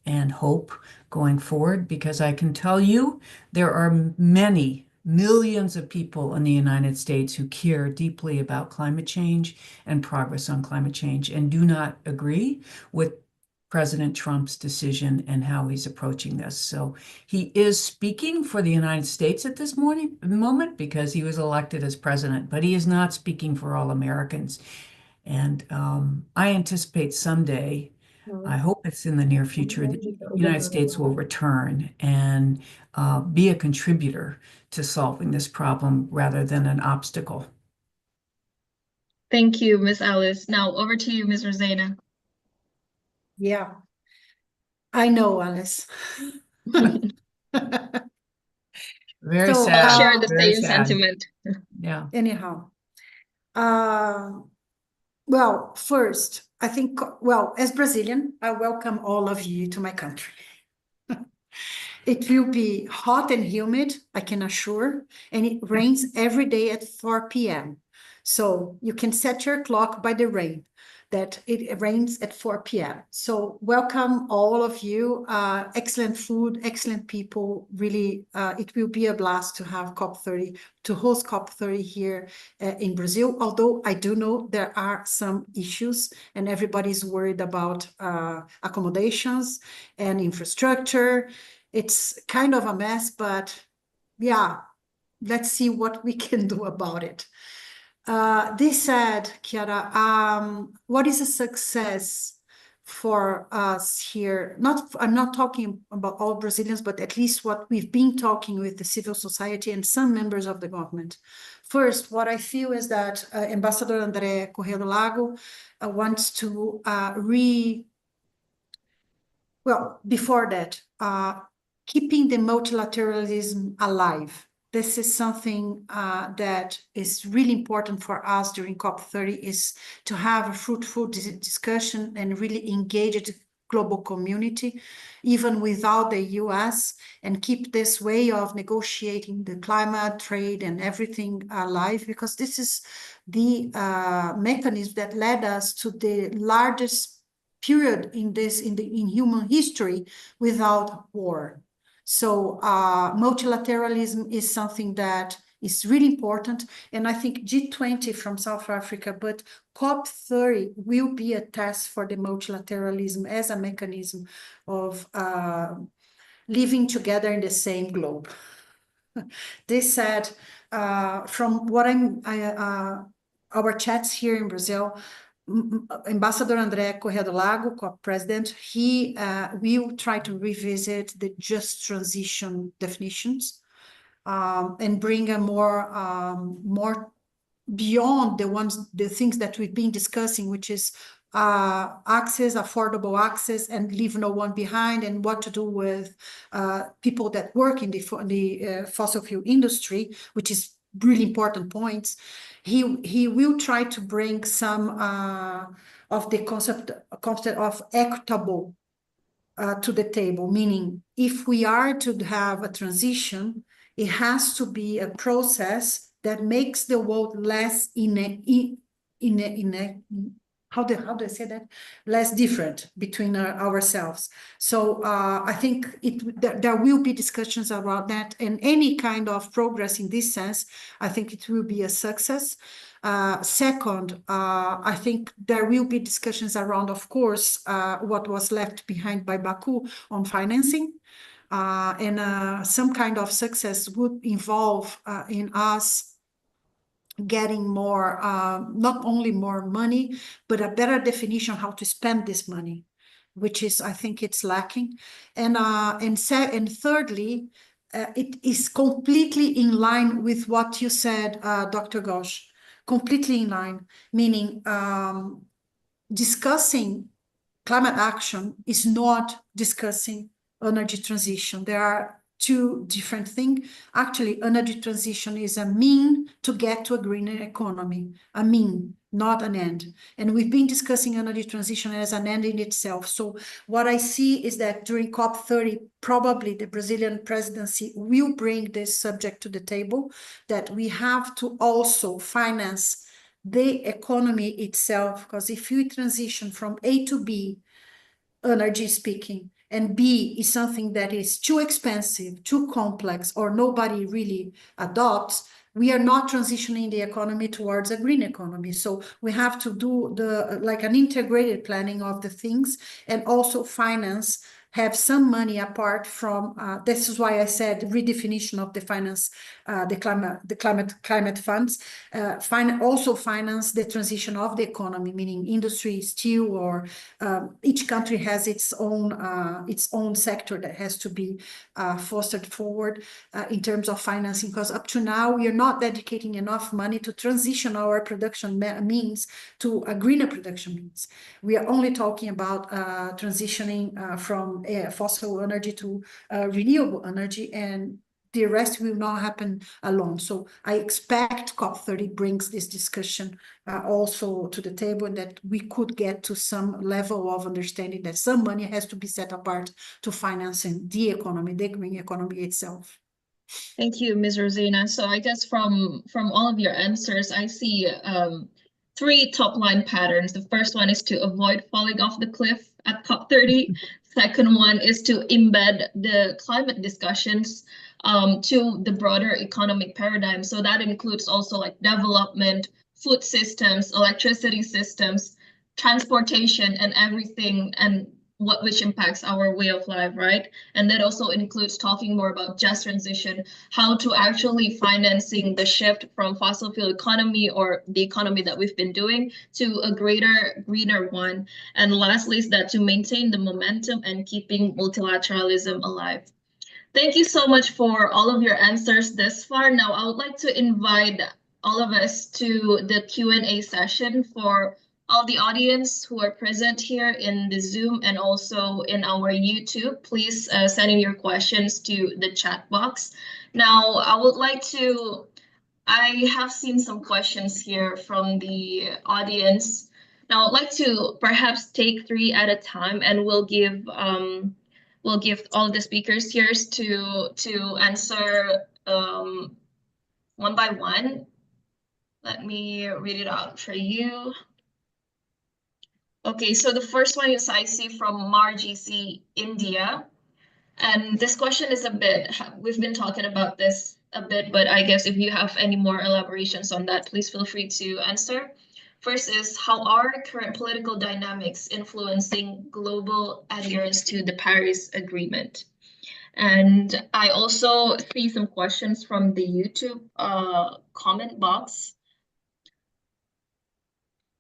and hope going forward, because I can tell you there are many millions of people in the United States who care deeply about climate change and progress on climate change, and do not agree with President Trump's decision and how he's approaching this. So he is speaking for the United States at this moment because he was elected as president, but he is not speaking for all Americans. And I anticipate someday, I hope it's in the near future, that the United States will return and be a contributor to solving this problem rather than an obstacle. Thank you, Ms. Alice. Now over to you, Ms. Rosena. Yeah, I know, Alice. Very So, sad. Share the Very same sad. sentiment. Yeah. anyhow, well, first, I think, well, as Brazilian, I welcome all of you to my country. It will be hot and humid, I can assure, and it rains every day at 4 p.m. So you can set your clock by the rain, that it rains at 4 p.m. So welcome all of you. Excellent food, excellent people. Really, it will be a blast to have COP30, to host COP30 here in Brazil. Although I do know there are some issues and everybody's worried about accommodations and infrastructure. It's kind of a mess, but yeah, let's see what we can do about it. This said, Chiara, what is a success for us here? I'm not talking about all Brazilians, but at least what we've been talking with the civil society and some members of the government. First, what I feel is that Ambassador André Corrêa do Lago wants to well, before that, keeping the multilateralism alive. This is something that is really important for us during COP30, is to have a fruitful discussion and really engage the global community, even without the US, and keep this way of negotiating the climate, trade, and everything alive, because this is the mechanism that led us to the largest period in human history without war. So multilateralism is something that is really important. And I think G20 from South Africa, but COP30 will be a test for the multilateralism as a mechanism of living together in the same globe. This said, from what our chats here in Brazil, Ambassador André Corrêa do Lago, COP president, he will try to revisit the just transition definitions and bring a more beyond the things that we've been discussing, which is access, affordable access, and leave no one behind, and what to do with people that work in the fossil fuel industry, which is really important points. He will try to bring some of the concept of equitable to the table, meaning if we are to have a transition, it has to be a process that makes the world less how do I say that? Less different between ourselves. So I think there will be discussions about that, and any kind of progress in this sense, I think it will be a success. Second, I think there will be discussions around, of course, what was left behind by Baku on financing. And some kind of success would involve in us getting more, not only more money, but a better definition how to spend this money, which is, I think it's lacking. And thirdly, it is completely in line with what you said, Dr. Ghosh, completely in line, meaning discussing climate action is not discussing energy transition. There are two different things. Actually, energy transition is a mean to get to a greener economy, a mean, not an end. And we've been discussing energy transition as an end in itself. So what I see is that during COP30, probably the Brazilian presidency will bring this subject to the table, that we have to also finance the economy itself, because if you transition from A to B, energy speaking, and B is something that is too expensive, too complex, or nobody really adopts, we are not transitioning the economy towards a green economy. So we have to do like an integrated planning of the things, and also finance, have some money apart from, this is why I said redefinition of the finance, the climate funds, also finance the transition of the economy, meaning industry, steel, or each country has its own sector that has to be fostered forward in terms of financing, because up to now we are not dedicating enough money to transition our production means to a greener production means. We are only talking about transitioning from fossil energy to renewable energy, and the rest will not happen alone. So I expect COP30 brings this discussion also to the table, and that we could get to some level of understanding that some money has to be set apart to financing the economy, the green economy itself. Thank you, Ms. Rosina. So I guess from all of your answers, I see three top line patterns. The first one is to avoid falling off the cliff at COP30. Second one is to embed the climate discussions to the broader economic paradigm. So that includes also like development, food systems, electricity systems, transportation, and everything, and which impacts our way of life, right? And that also includes talking more about just transition, how to actually financing the shift from fossil fuel economy, or the economy that we've been doing, to a greater, greener one. And lastly is that to maintain the momentum and keeping multilateralism alive. Thank you so much for all of your answers this far. Now, I would like to invite all of us to the Q&A session for all the audience who are present here in the Zoom and also in our YouTube. Please send in your questions to the chat box. Now, I have seen some questions here from the audience. Now, I'd like to perhaps take three at a time, and we'll give all the speakers here to answer one by one. Let me read it out for you. Okay, so the first one is I see from MarGC India. And this question is we've been talking about this a bit, but I guess if you have any more elaborations on that, please feel free to answer. First is, how are current political dynamics influencing global adherence to the Paris Agreement? And I also see some questions from the YouTube comment box.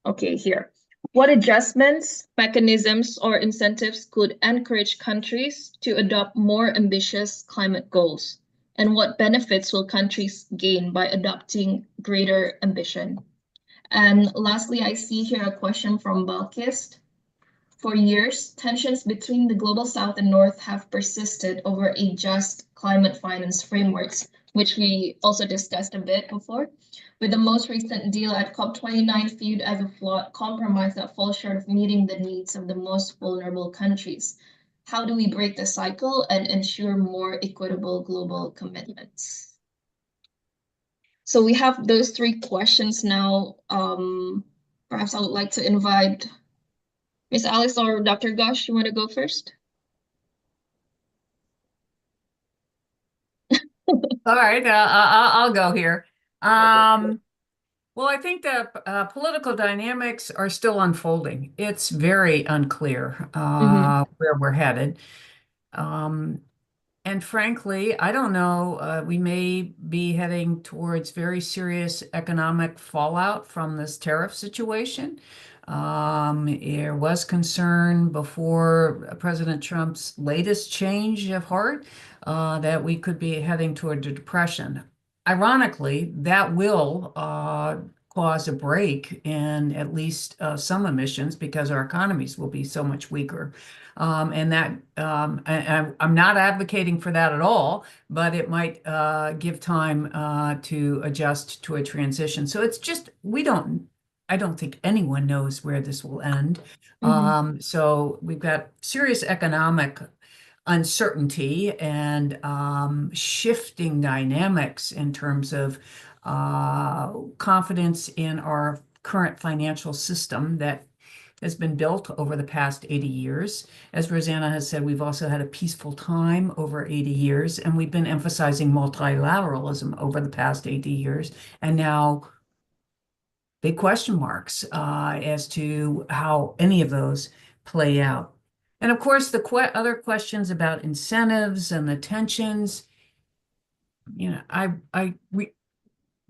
Okay, here. What adjustments, mechanisms, or incentives could encourage countries to adopt more ambitious climate goals? And what benefits will countries gain by adopting greater ambition? And lastly, I see here a question from Balkist. For years, tensions between the Global South and North have persisted over a just climate finance frameworks, which we also discussed a bit before, with the most recent deal at COP29 viewed as a flawed compromise that falls short of meeting the needs of the most vulnerable countries. How do we break the cycle and ensure more equitable global commitments? So we have those three questions now. Perhaps I would like to invite Ms. Alice or Dr. Gosh, you want to go first? All right, I'll go here. Well, I think the political dynamics are still unfolding. It's very unclear where we're headed. And frankly, I don't know, we may be heading towards very serious economic fallout from this tariff situation. There was concern before President Trump's latest change of heart that we could be heading toward a depression. Ironically, that will cause a break in at least some emissions because our economies will be so much weaker. And that I'm not advocating for that at all, but it might give time to adjust to a transition. So it's just, I don't think anyone knows where this will end. So we've got serious economic uncertainty and shifting dynamics in terms of confidence in our current financial system that has been built over the past 80 years. As Rosanna has said, we've also had a peaceful time over 80 years, and we've been emphasizing multilateralism over the past 80 years. And now big question marks as to how any of those play out. And of course, the other questions about incentives and the tensions, we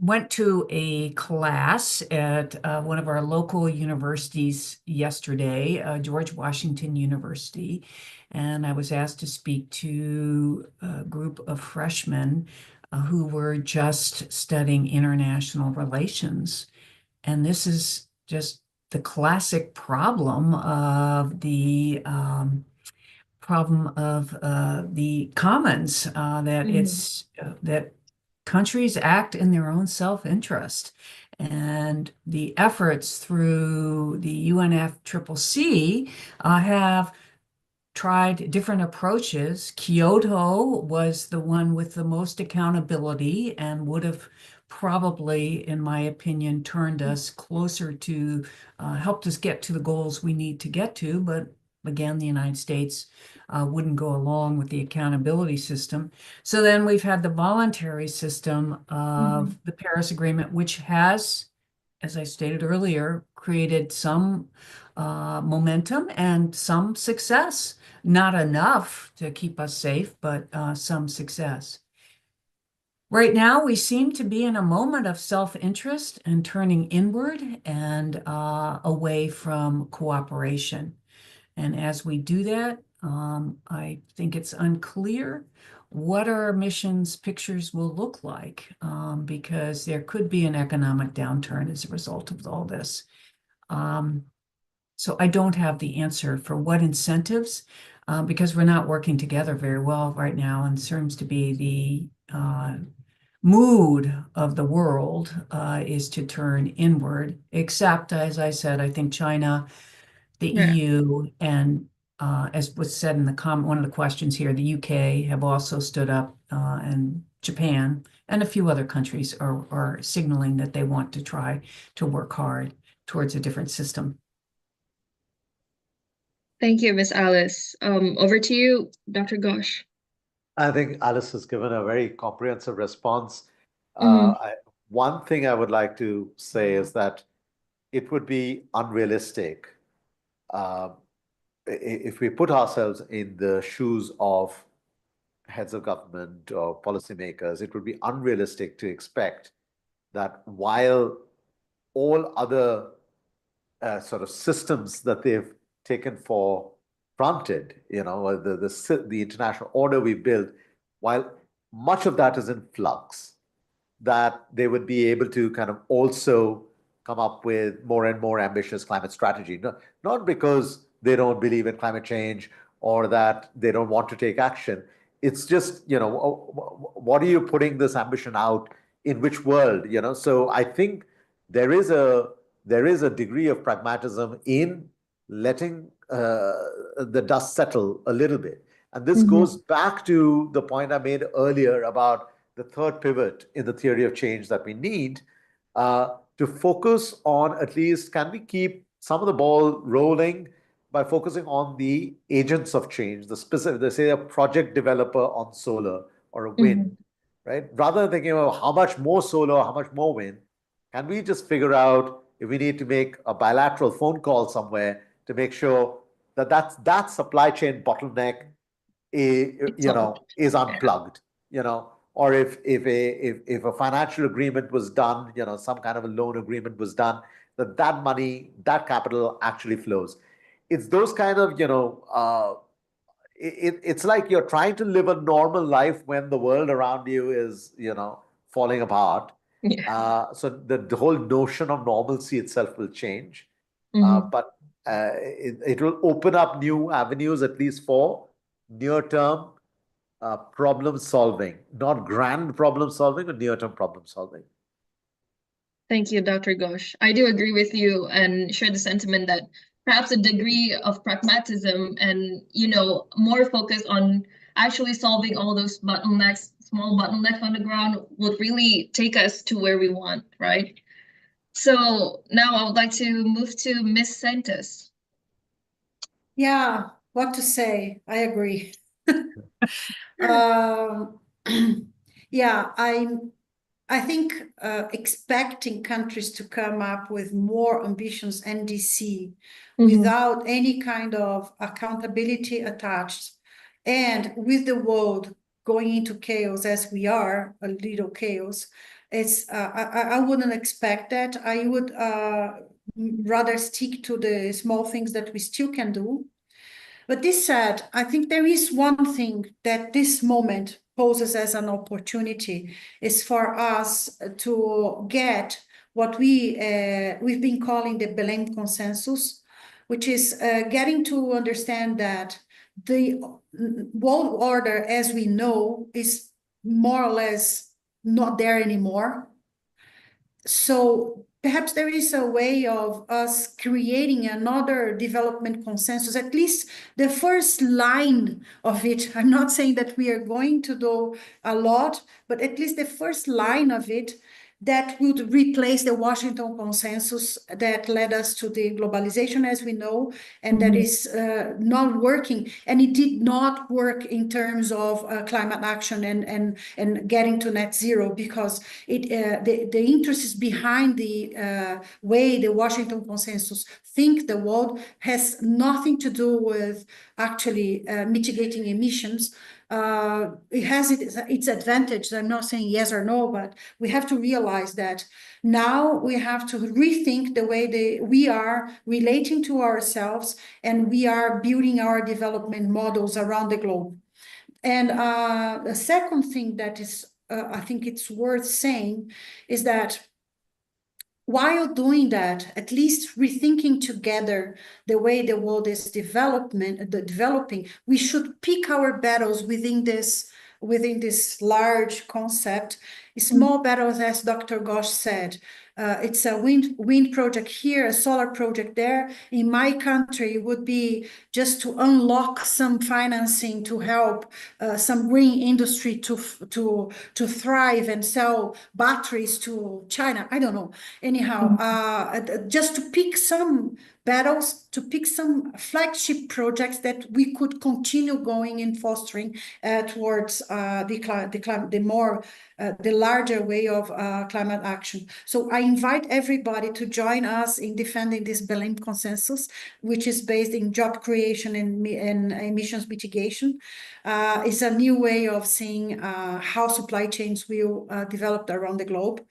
went to a class at one of our local universities yesterday, George Washington University, and I was asked to speak to a group of freshmen who were just studying international relations. And this is just the classic problem of the commons, that countries act in their own self-interest. And the efforts through the UNFCCC have tried different approaches. Kyoto was the one with the most accountability and would have probably, in my opinion, turned us closer to, helped us get to the goals we need to get to. But again, the United States wouldn't go along with the accountability system. So then we've had the voluntary system of the Paris Agreement, which has, as I stated earlier, created some momentum and some success. Not enough to keep us safe, but some success. Right now, we seem to be in a moment of self-interest and turning inward and away from cooperation. And as we do that, I think it's unclear what our emissions pictures will look like, because there could be an economic downturn as a result of all this. So I don't have the answer for what incentives, because we're not working together very well right now, and seems to be the mood of the world is to turn inward, except, as I said, I think China, the EU, and as was said in one of the questions here, the UK have also stood up, and Japan and a few other countries are signaling that they want to try to work hard towards a different system. Thank you, Ms. Alice. Over to you, Dr. Ghosh. I think Alice has given a very comprehensive response. Mhm. One thing I would like to say is that it would be unrealistic if we put ourselves in the shoes of heads of government or policymakers. It would be unrealistic to expect that while all other sort of systems that they've taken for granted, the international order we built, while much of that is in flux, that they would be able to kind of also come up with more and more ambitious climate strategy. Not because they don't believe in climate change or that they don't want to take action. It's just, what are you putting this ambition out in which world? So I think there is a degree of pragmatism in letting the dust settle a little bit. And this goes back to the point I made earlier about the third pivot in the theory of change that we need to focus on, at least, can we keep some of the ball rolling by focusing on the agents of change, the specific, they say a project developer on solar or a wind, right? Rather than thinking about how much more solar, how much more wind, can we just figure out if we need to make a bilateral phone call somewhere to make sure that that supply chain bottleneck is unplugged, or if a financial agreement was done, some kind of a loan agreement was done, that money, that capital actually flows. It's those kind of, it's like you're trying to live a normal life when the world around you is, falling apart. Yeah. So the whole notion of normalcy itself will change. Mhm. But it will open up new avenues, at least for near-term problem solving, not grand problem solving, but near-term problem solving. Thank you, Dr. Ghosh. I do agree with you and share the sentiment that perhaps a degree of pragmatism and, more focus on actually solving all those bottlenecks, small bottlenecks on the ground would really take us to where we want, right? So now I would like to move to Miss Santos. Yeah, what to say? I agree. Um, yeah, I think expecting countries to come up with more ambitious NDC without any kind of accountability attached, and with the world going into chaos as we are, a little chaos, I wouldn't expect that. I would rather stick to the small things that we still can do. But this said, I think there is one thing that this moment poses as an opportunity is for us to get what we've been calling the Belém consensus, which is getting to understand that the world order as we know is more or less not there anymore. So perhaps there is a way of us creating another development consensus, at least the first line of it. I'm not saying that we are going to do a lot, but at least the first line of it that would replace the Washington consensus that led us to the globalization as we know, and that is not working. And it did not work in terms of climate action and getting to net zero, because the interests behind the way the Washington consensus think the world has nothing to do with actually mitigating emissions. It has its advantage. I'm not saying yes or no, but we have to realize that now we have to rethink the way we are relating to ourselves, and we are building our development models around the globe. And the second thing that is, I think it's worth saying, is that while doing that, at least rethinking together the way the world is developing, we should pick our battles within this large concept. Small battles, as Dr. Ghosh said. It's a wind project here, a solar project there. In my country, it would be just to unlock some financing to help some green industry to thrive and sell batteries to China. I don't know. Anyhow, just to pick some battles, to pick some flagship projects that we could continue going and fostering towards the larger way of climate action. So I invite everybody to join us in defending this Belém consensus, which is based in job creation and emissions mitigation. It's a new way of seeing how supply chains will develop around the globe,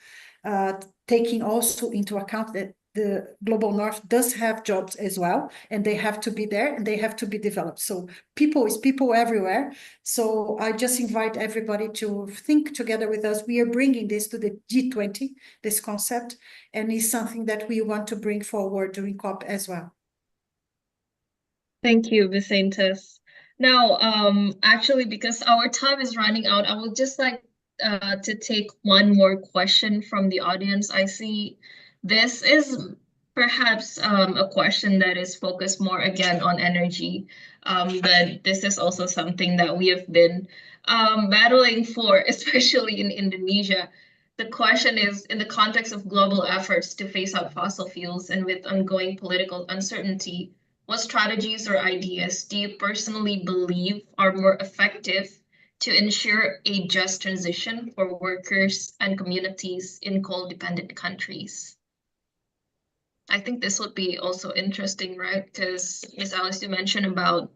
taking also into account that the global north does have jobs as well, and they have to be there and they have to be developed. So people is people everywhere. So I just invite everybody to think together with us. We are bringing this to the G20, this concept, and it's something that we want to bring forward during COP as well. Thank you, Vicentes. Now, actually, because our time is running out, I would just like to take one more question from the audience. I see this is perhaps a question that is focused more again on energy, but this is also something that we have been battling for, especially in Indonesia. The question is, in the context of global efforts to phase out fossil fuels and with ongoing political uncertainty, what strategies or ideas do you personally believe are more effective to ensure a just transition for workers and communities in coal-dependent countries? I think this would be also interesting, right? Because Ms. Alice, you mentioned about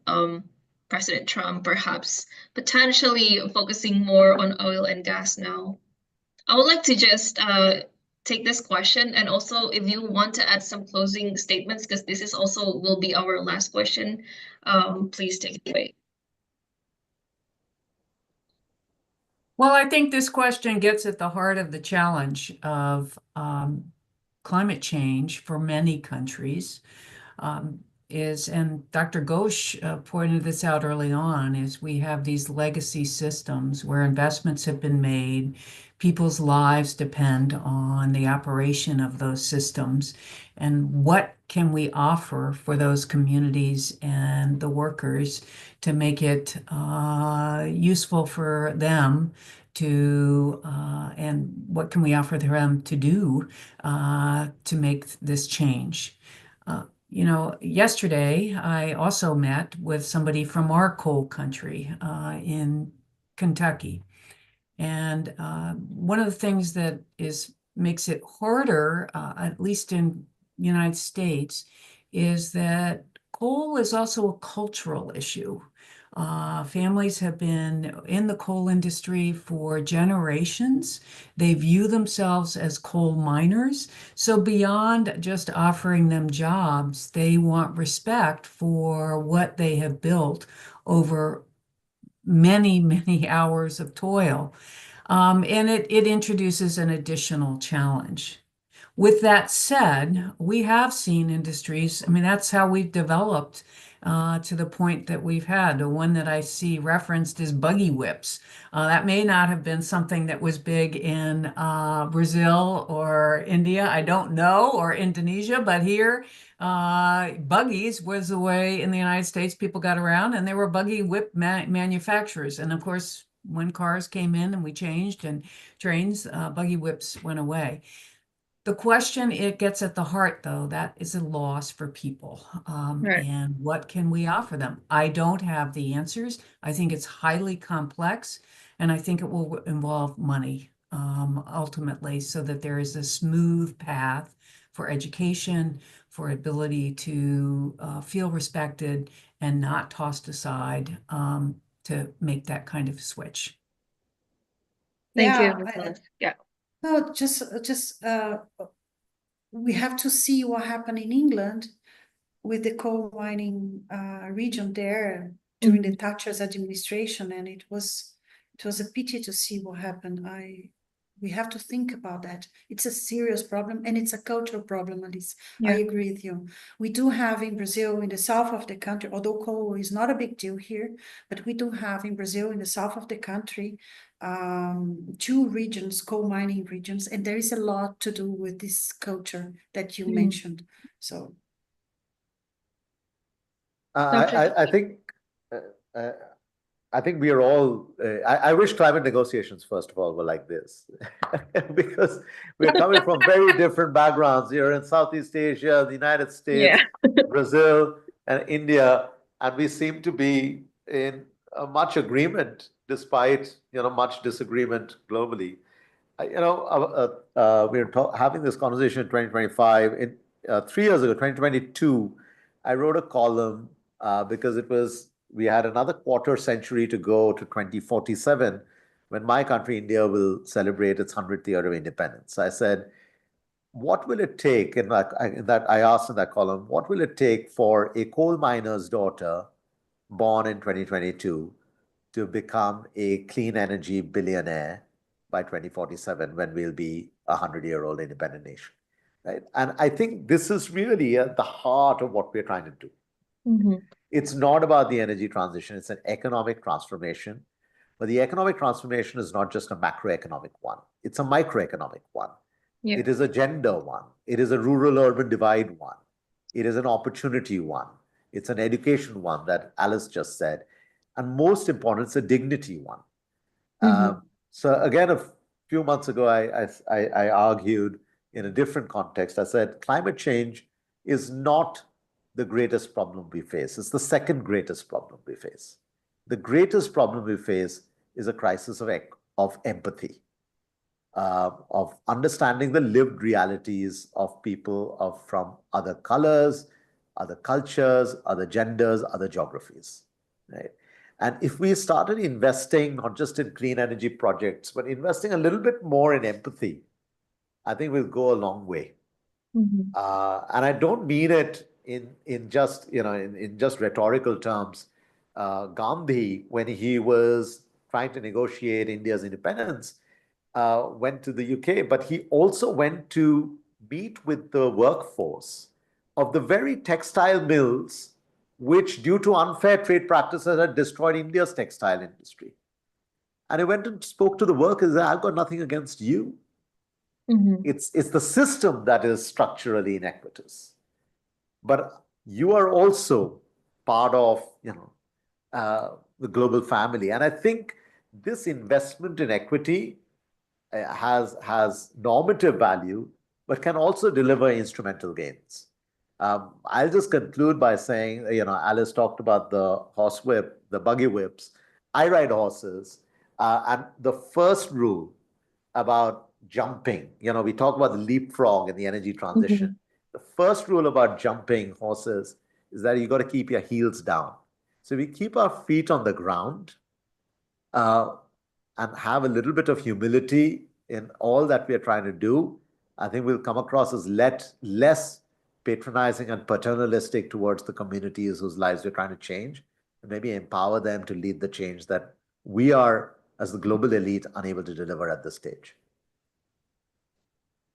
President Trump perhaps potentially focusing more on oil and gas now. I would like to just take this question, and also if you want to add some closing statements, because this is also will be our last question, please take it away. Well, I think this question gets at the heart of the challenge of climate change for many countries. And Dr. Ghosh pointed this out early on, is we have these legacy systems where investments have been made, people's lives depend on the operation of those systems, and what can we offer for those communities and the workers to make it useful for them to, and what can we offer them to do to make this change? Yesterday I also met with somebody from our coal country in Kentucky. And one of the things that makes it harder, at least in the United States, is that coal is also a cultural issue. Families have been in the coal industry for generations. They view themselves as coal miners. So beyond just offering them jobs, they want respect for what they have built over many, many hours of toil. And it introduces an additional challenge. With that said, we have seen industries, I mean, that's how we've developed to the point that we've had. The one that I see referenced is buggy whips. That may not have been something that was big in Brazil or India, I don't know, or Indonesia, but here, buggies was the way in the United States people got around, and there were buggy whip manufacturers. And of course, when cars came in and we changed and trains, buggy whips went away. The question it gets at the heart, though, that is a loss for people. Right. And what can we offer them? I don't have the answers. I think it's highly complex, and I think it will involve money ultimately, so that there is a smooth path for education, for ability to feel respected and not tossed aside to make that kind of switch. Thank you, Yeah, Nicholas. Yeah. no, we have to see what happened in England with the coal mining region there during the Thatcher's administration, and it was a pity to see what happened. We have to think about that. It's a serious problem, and it's a cultural problem, Alice. I agree with you. We do have in Brazil, in the south of the country, although coal is not a big deal here, but we do have in Brazil, in the south of the country, two regions, coal mining regions, and there is a lot to do with this culture that you mentioned. So I think I think we are all. I wish climate negotiations, first of all, were like this, because we're coming from very different backgrounds. You're in Southeast Asia, the United States, Brazil, and India, and we seem to be in much agreement, despite much disagreement globally. We're having this conversation in 2025. In 3 years ago, 2022, I wrote a column because we had another quarter century to go to 2047, when my country, India, will celebrate its 100th year of independence. I said, what will it take, I asked in that column, what will it take for a coal miner's daughter born in 2022 to become a clean energy billionaire by 2047, when we'll be a 100-year-old independent nation, right? And I think this is really at the heart of what we're trying to do. It's not about the energy transition, it's an economic transformation. But the economic transformation is not just a macroeconomic one, it's a microeconomic one. It is a gender one, it is a rural-urban divide one, it is an opportunity one, it's an education one that Alice just said, and most important, it's a dignity one. So again, a few months ago, I argued in a different context. I said, climate change is not the greatest problem we face. It's the second greatest problem we face. The greatest problem we face is a crisis of empathy, of understanding the lived realities of people from other colors, other cultures, other genders, other geographies, right? And if we started investing not just in clean energy projects, but investing a little bit more in empathy, I think we'll go a long way. And I don't mean it in just rhetorical terms. Gandhi, when he was trying to negotiate India's independence, went to the UK, but he also went to meet with the workforce of the very textile mills which, due to unfair trade practices, had destroyed India's textile industry. And he went and spoke to the workers. Said, I've got nothing against you. It's the system that is structurally inequitous. But you are also part of, the global family. And I think this investment in equity has normative value, but can also deliver instrumental gains. I'll just conclude by saying, Alice talked about the horse whip, the buggy whips. I ride horses, and the first rule about jumping, we talk about the leapfrog in the energy transition. The first rule about jumping horses is that you got to keep your heels down. So we keep our feet on the ground and have a little bit of humility in all that we are trying to do. I think we'll come across as less patronizing and paternalistic towards the communities whose lives we're trying to change, and maybe empower them to lead the change that we are, as the global elite, unable to deliver at this stage.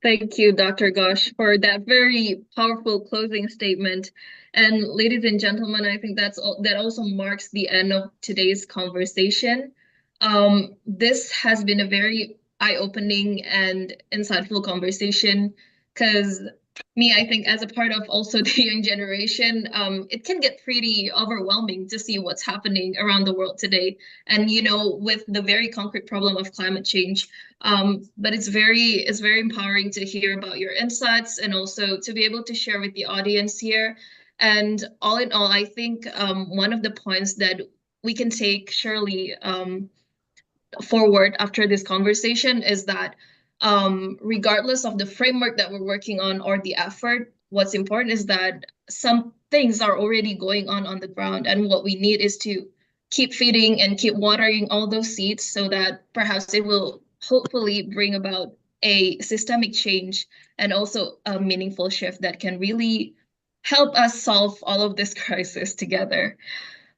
Thank you, Dr. Ghosh, for that very powerful closing statement. And ladies and gentlemen, I think that also marks the end of today's conversation. This has been a very eye-opening and insightful conversation, because I think as a part of also the young generation, it can get pretty overwhelming to see what's happening around the world today. And, with the very concrete problem of climate change, but it's very empowering to hear about your insights and also to be able to share with the audience here. And all in all, I think one of the points that we can take surely forward after this conversation is that regardless of the framework that we're working on or the effort, what's important is that some things are already going on the ground, and what we need is to keep feeding and keep watering all those seeds so that perhaps it will hopefully bring about a systemic change and also a meaningful shift that can really help us solve all of this crisis together.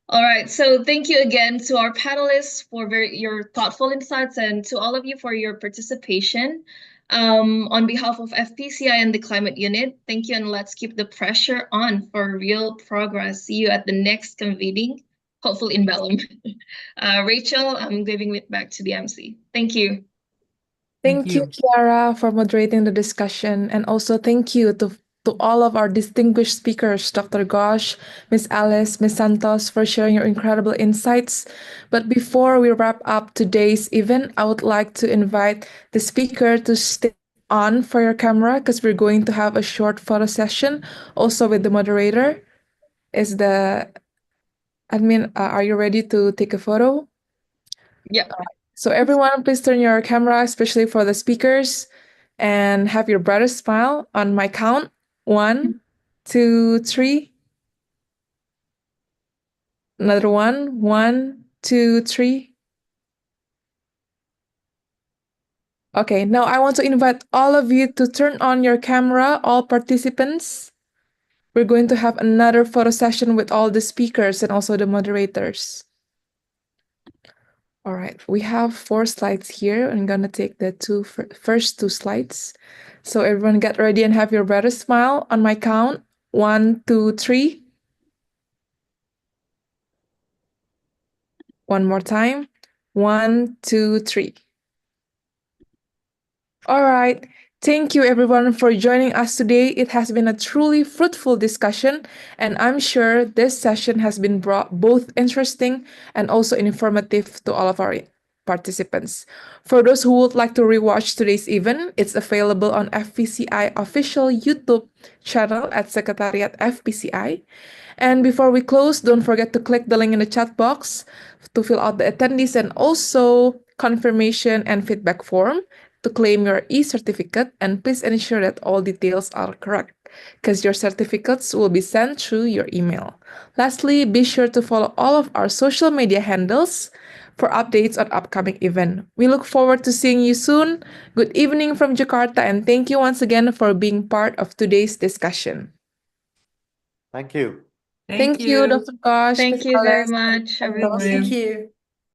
All right, so thank you again to our panelists for your thoughtful insights, and to all of you for your participation. On behalf of FPCI and the Climate Unit, thank you, and let's keep the pressure on for real progress. See you at the next convening, hopefully in Belém. Rachel, I'm giving it back to the MC. Thank you. Thank you, Chiara, for moderating the discussion, and also thank you to all of our distinguished speakers, Dr. Ghosh, Ms. Alice, Ms. Santos, for sharing your incredible insights. But before we wrap up today's event, I would like to invite the speaker to stay on for your camera, because we're going to have a short photo session also with the moderator. Is the admin, are you ready to take a photo? Yeah. So everyone, please turn your camera, especially for the speakers, and have your brightest smile on my count. 1, 2, 3. Another one. 1, 2, 3. Okay, now I want to invite all of you to turn on your camera, all participants. We're going to have another photo session with all the speakers and also the moderators. All right, we have 4 slides here. I'm going to take the first 2 slides. So everyone get ready and have your brightest smile on my count. 1, 2, 3. One more time. 1, 2, 3. All right. Thank you, everyone, for joining us today. It has been a truly fruitful discussion, and I'm sure this session has been both interesting and also informative to all of our participants. For those who would like to rewatch today's event, it's available on FPCI official YouTube channel at Secretariat FPCI. And before we close, don't forget to click the link in the chat box to fill out the attendees and also confirmation and feedback form to claim your e-certificate, and please ensure that all details are correct, because your certificates will be sent through your email. Lastly, be sure to follow all of our social media handles for updates on upcoming event. We look forward to seeing you soon. Good evening from Jakarta, and thank you once again for being part of today's discussion. Thank you. Thank you, Dr. Ghosh. Thank you very much, everyone. Thank you.